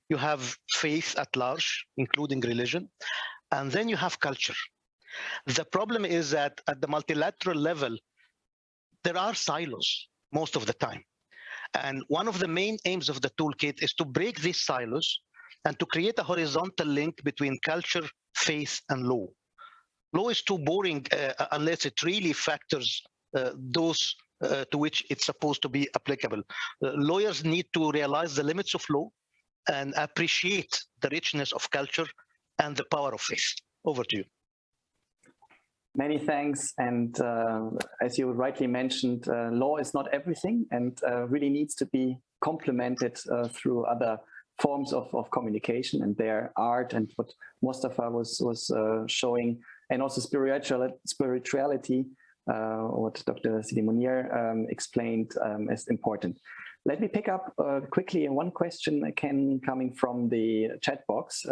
you have faith at large, including religion, and then you have culture. The problem is that at the multilateral level, there are silos most of the time. And one of the main aims of the toolkit is to break these silos and to create a horizontal link between culture, faith, and law. Law is too boring unless it really factors those to which it's supposed to be applicable. Lawyers need to realize the limits of law and appreciate the richness of culture and the power of faith. Over to you. Many thanks. And as you rightly mentioned, law is not everything and really needs to be complemented through other forms of communication, and their art and what Mustafa was showing, and also spirituality, what Dr. Sidi Munir explained as important. Let me pick up quickly one question coming from the chat box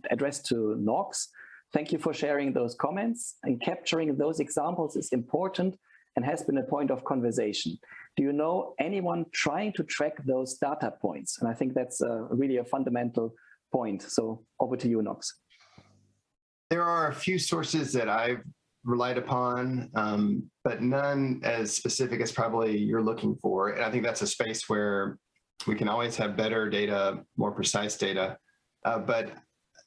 addressed to Knox. Thank you for sharing those comments, and capturing those examples is important and has been a point of conversation. Do you know anyone trying to track those data points? And I think that's really a fundamental point. So over to you, Knox. There are a few sources that I've relied upon, but none as specific as probably you're looking for. And I think that's a space where we can always have better data, more precise data. But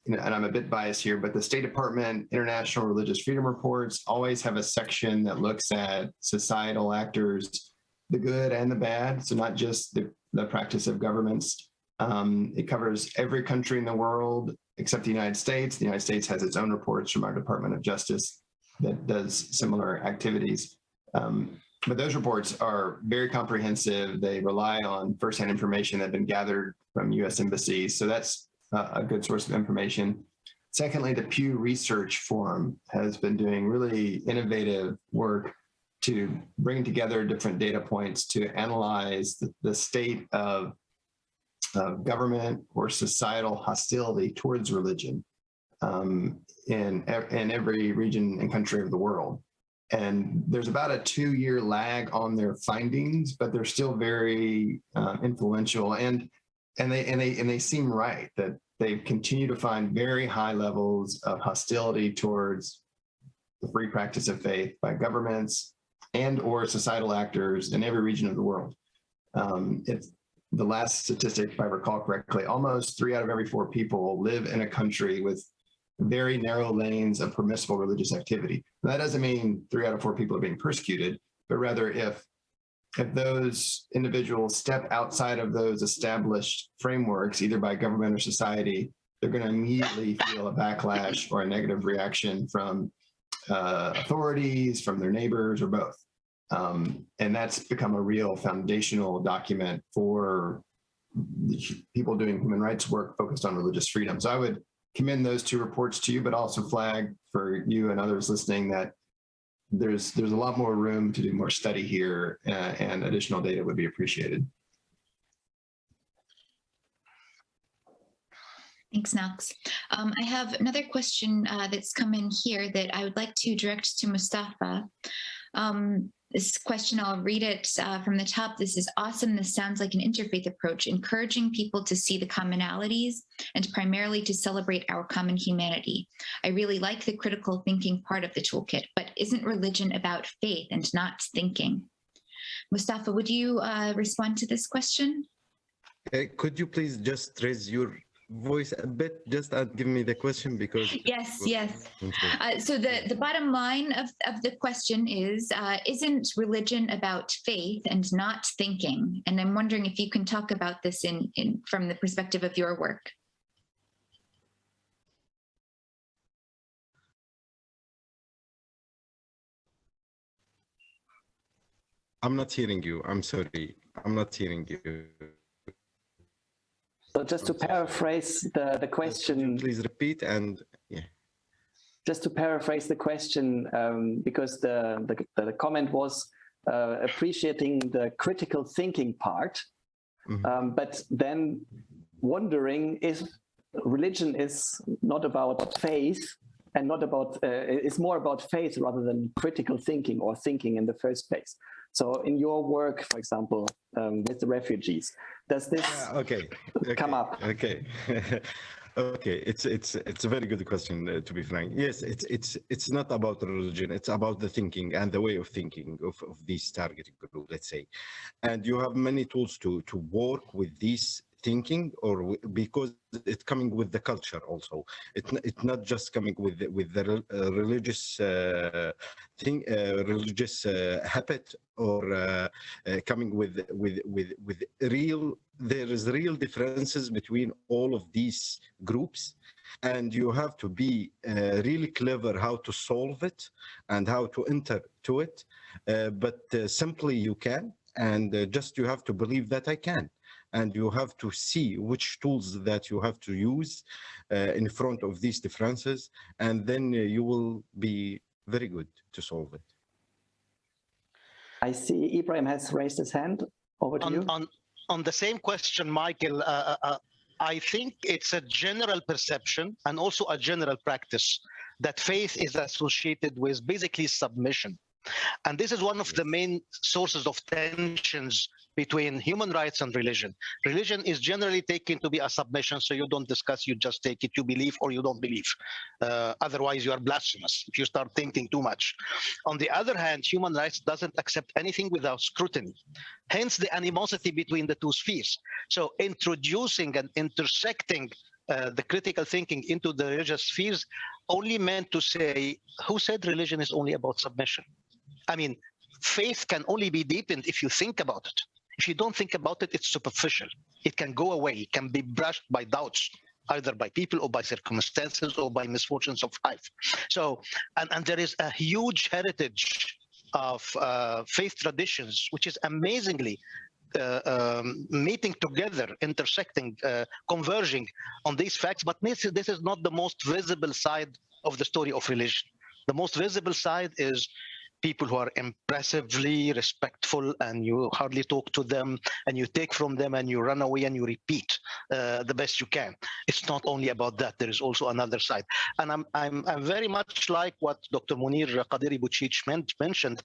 and I'm a bit biased here, but the State Department International Religious Freedom Reports always have a section that looks at societal actors, the good and the bad. So not just the practice of governments. It covers every country in the world except the United States. The United States has its own reports from our Department of Justice that does similar activities. But those reports are very comprehensive. They rely on firsthand information that have been gathered from U.S. embassies. So that's a good source of information. Secondly, the Pew Research Forum has been doing really innovative work to bring together different data points to analyze the state of government or societal hostility towards religion in every region and country of the world. And there's about a 2-year lag on their findings, but they're still very influential. And they seem right, that they continue to find very high levels of hostility towards the free practice of faith by governments and or societal actors in every region of the world. It's the last statistic, if I recall correctly, almost 3 out of every 4 people live in a country with very narrow lanes of permissible religious activity. That doesn't mean 3 out of 4 people are being persecuted, but rather if those individuals step outside of those established frameworks, either by government or society, they're going to immediately feel a backlash or a negative reaction from authorities, from their neighbors, or both. And that's become a real foundational document for people doing human rights work focused on religious freedom. So I would commend those 2 reports to you, but also flag for you and others listening that there's a lot more room to do more study here, and additional data would be appreciated. Thanks, Knox. I have another question that's come in here that I would like to direct to Mustafa. This question, I'll read it from the top. This is awesome. This sounds like an interfaith approach, encouraging people to see the commonalities and primarily to celebrate our common humanity. I really like the critical thinking part of the toolkit, but isn't religion about faith and not thinking? Mustafa, would you respond to this question? Could you please just raise your voice a bit, just give me the question, because yes. So the bottom line of the question is, isn't religion about faith and not thinking? And I'm wondering if you can talk about this from the perspective of your work. I'm not hearing you. I'm sorry. I'm not hearing you. So just to paraphrase the question, please repeat. And yeah, just to paraphrase the question, because the comment was appreciating the critical thinking part, but then wondering if religion is not about faith and not about it's more about faith rather than critical thinking or thinking in the first place. So in your work, for example, with the refugees, does this come up? Okay. Okay, it's a very good question, to be frank. Yes, it's not about religion. It's about the thinking and the way of thinking of these targeted group, let's say. And you have many tools to work with these thinking, or because it's coming with the culture also. It's not just coming with the religious thing, religious habit, or coming with real. There is real differences between all of these groups, and you have to be really clever how to solve it and how to enter to it. But simply you can, and just you have to believe that I can. And you have to see which tools that you have to use in front of these differences, and then you will be very good to solve it. I see Ibrahim has raised his hand. Over to you. On the same question, Michael, I think it's a general perception and also a general practice that faith is associated with basically submission. And this is one of the main sources of tensions between human rights and religion. Religion is generally taken to be a submission, so you don't discuss, you just take it, you believe or you don't believe. Otherwise, you are blasphemous if you start thinking too much. On the other hand, human rights doesn't accept anything without scrutiny. Hence the animosity between the two spheres. So introducing and intersecting the critical thinking into the religious spheres only meant to say, who said religion is only about submission? I mean, faith can only be deepened if you think about it. If you don't think about it, it's superficial. It can go away. It can be brushed by doubts, either by people or by circumstances or by misfortunes of life. So, and there is a huge heritage of faith traditions, which is amazingly meeting together, intersecting, converging on these facts. But this is not the most visible side of the story of religion. The most visible side is people who are impressively respectful, and you hardly talk to them, and you take from them, and you run away, and you repeat the best you can. It's not only about that. There is also another side. And I'm very much like what Dr. Munir Qadiri Bouchich mentioned,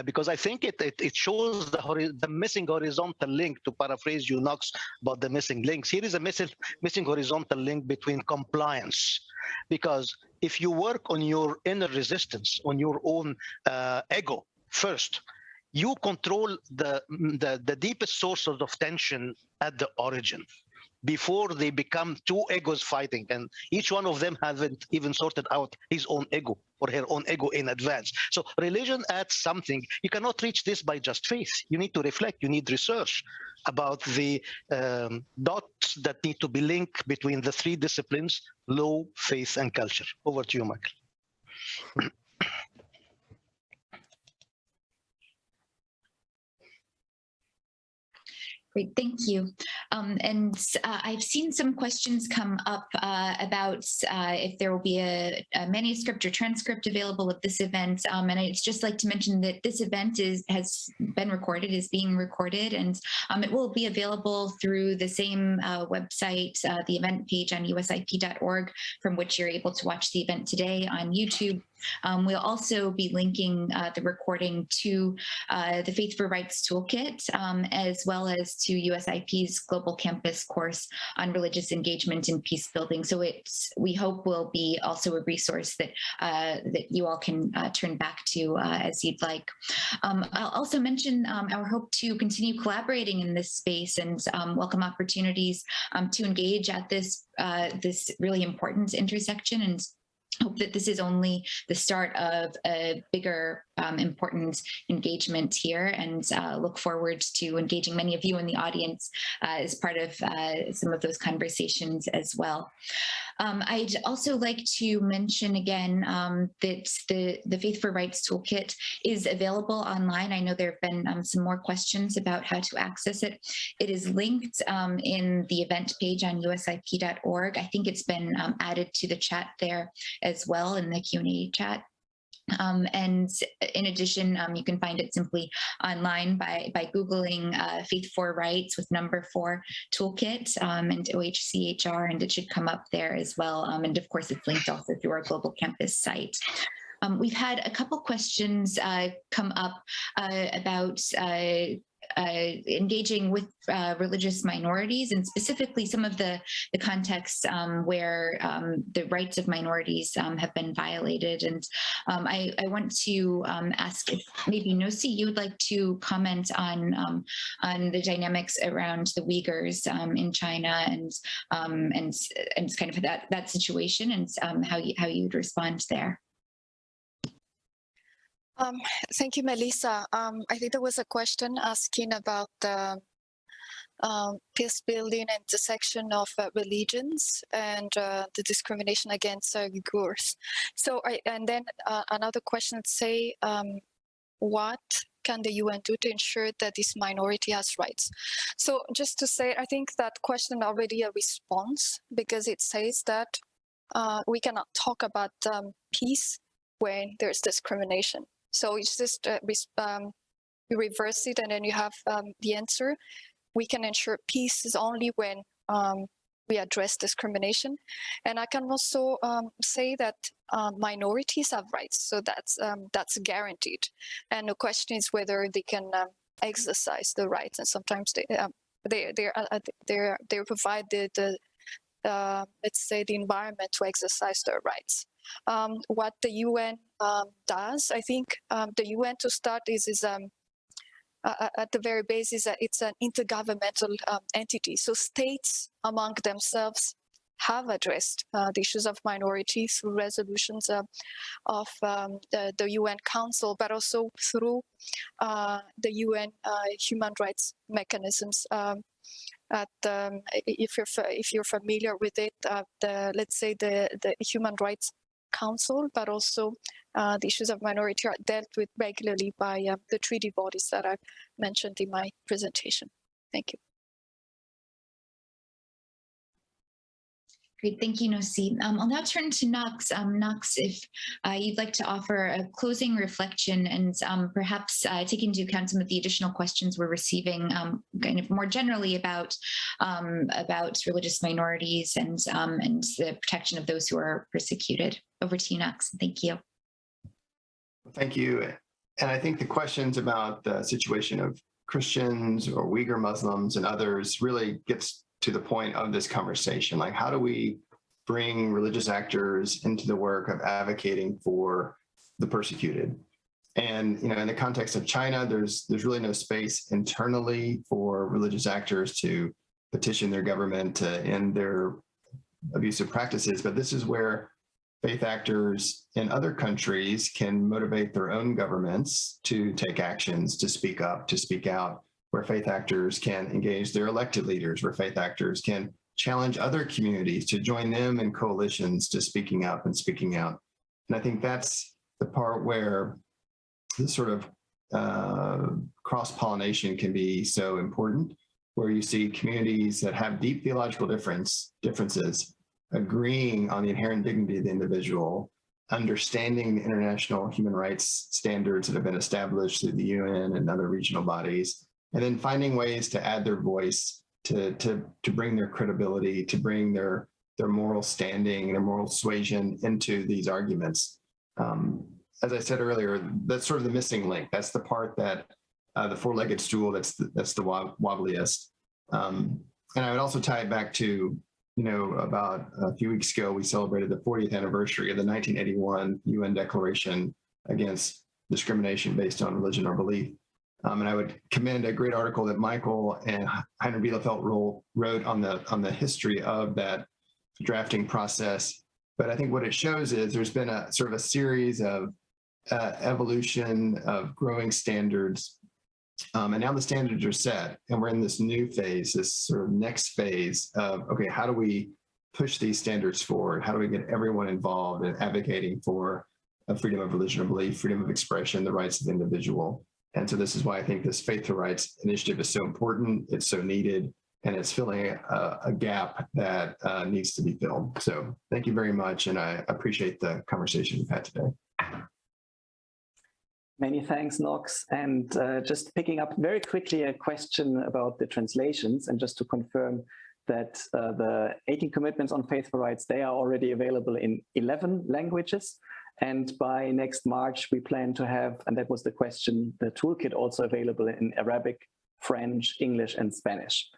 because I think it shows the missing horizontal link, to paraphrase you, Knox, about the missing links. Here is a missing horizontal link between compliance, because if you work on your inner resistance, on your own ego first, you control the deepest sources of tension at the origin, before they become two egos fighting, and each one of them haven't even sorted out his own ego or her own ego in advance. So religion adds something. You cannot reach this by just faith. You need to reflect. You need research about the dots that need to be linked between the three disciplines: law, faith, and culture. Over to you, Michael. Great, thank you. And I've seen some questions come up about if there will be a manuscript or transcript available of this event. And I'd just like to mention that this event has been recorded, is being recorded, and it will be available through the same website, the event page on USIP.org, from which you're able to watch the event today on YouTube. We'll also be linking the recording to the Faith for Rights Toolkit, as well as to USIP's Global Campus course on religious engagement and peace building. So we hope will be also a resource that that you all can turn back to as you'd like. I'll also mention our hope to continue collaborating in this space and welcome opportunities to engage at this really important intersection, and hope that this is only the start of a bigger, important engagement here, and look forward to engaging many of you in the audience as part of some of those conversations as well. I'd also like to mention again that the Faith for Rights Toolkit is available online. I know there have been some more questions about how to access it. It is linked in the event page on USIP.org. I think it's been added to the chat there as well, in the Q&A chat. And in addition, you can find it simply online by Googling Faith for Rights with #4 Toolkit and OHCHR, and it should come up there as well. And of course, it's linked also through our Global Campus site. We've had a couple questions come up about engaging with religious minorities, and specifically some of the contexts where the rights of minorities have been violated. And I want to ask if maybe Nosy, you would like to comment on the dynamics around the Uyghurs in China and kind of that situation, and how you would respond there. Thank you, Melissa. I think there was a question asking about the peace building and intersection of religions and the discrimination against Uyghurs. So, and then another question would say, what can the UN do to ensure that this minority has rights? So just to say, I think that question already a response, because it says that we cannot talk about peace when there's discrimination. So it's just you reverse it, and then you have the answer. We can ensure peace is only when we address discrimination. And I can also say that minorities have rights, so that's guaranteed. And the question is whether they can exercise the rights, and sometimes they provide the let's say the environment to exercise their rights. What the UN does, I think the UN, to start, is at the very base, is that it's an intergovernmental entity. So states among themselves have addressed the issues of minorities through resolutions of the UN Council, but also through the UN human rights mechanisms. If you're familiar with it, let's say the Human Rights Council, but also the issues of minority are dealt with regularly by the treaty bodies that I've mentioned in my presentation. Thank you. Great, thank you, Nosy. I'll now turn to Knox. Knox, if you'd like to offer a closing reflection and perhaps take into account some of the additional questions we're receiving, kind of more generally about religious minorities and the protection of those who are persecuted. Over to you, Knox. Thank you. Well, thank you. And I think the questions about the situation of Christians or Uyghur Muslims and others really gets to the point of this conversation. Like, how do we bring religious actors into the work of advocating for the persecuted? And, you know, in the context of China, there's really no space internally for religious actors to petition their government to end their abusive practices. But this is where faith actors in other countries can motivate their own governments to take actions, to speak up, to speak out, where faith actors can engage their elected leaders, where faith actors can challenge other communities to join them in coalitions to speaking up and speaking out. And I think that's the part where this sort of cross-pollination can be so important, where you see communities that have deep theological differences agreeing on the inherent dignity of the individual, understanding the international human rights standards that have been established through the UN and other regional bodies, and then finding ways to add their voice, to bring their credibility, to bring their moral standing, their moral suasion into these arguments. As I said earlier, that's sort of the missing link. That's the part that the four-legged stool that's the wobbliest. And I would also tie it back to, you know, about a few weeks ago, we celebrated the 40th anniversary of the 1981 UN Declaration against discrimination based on religion or belief. And I would commend a great article that Michael and Heiner Bielefeld wrote on the history of that drafting process. But I think what it shows is there's been a sort of a series of evolution of growing standards. And now the standards are set, and we're in this new phase, this sort of next phase of, okay, how do we push these standards forward? How do we get everyone involved in advocating for freedom of religion or belief, freedom of expression, the rights of the individual? And so this is why I think this Faith to Rights initiative is so important, it's so needed, and it's filling a gap that needs to be filled. So thank you very much, and I appreciate the conversation we've had today. Many thanks, Knox. And just picking up very quickly a question about the translations, and just to confirm that the 18 commitments on faithful rights, they are already available in 11 languages. And by next March, we plan to have, and that was the question, the toolkit also available in Arabic, French, English, and Spanish.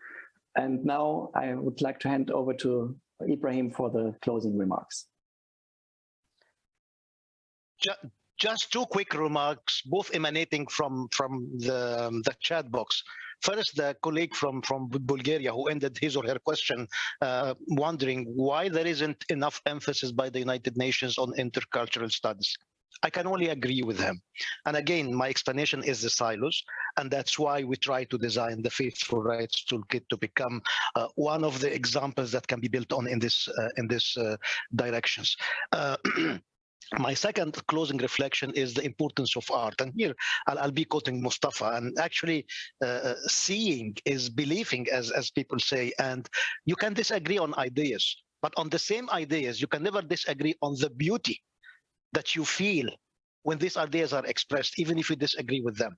And now I would like to hand over to Ibrahim for the closing remarks. Just two quick remarks, both emanating from the chat box. First, the colleague from Bulgaria who ended his or her question wondering why there isn't enough emphasis by the United Nations on intercultural studies. I can only agree with him. And again, my explanation is the silos, and that's why we try to design the Faithful Rights Toolkit to become one of the examples that can be built on in this directions. My second closing reflection is the importance of art. And here I'll be quoting Mustafa, and actually seeing is believing, as people say, and you can disagree on ideas, but on the same ideas, you can never disagree on the beauty that you feel when these ideas are expressed, even if you disagree with them.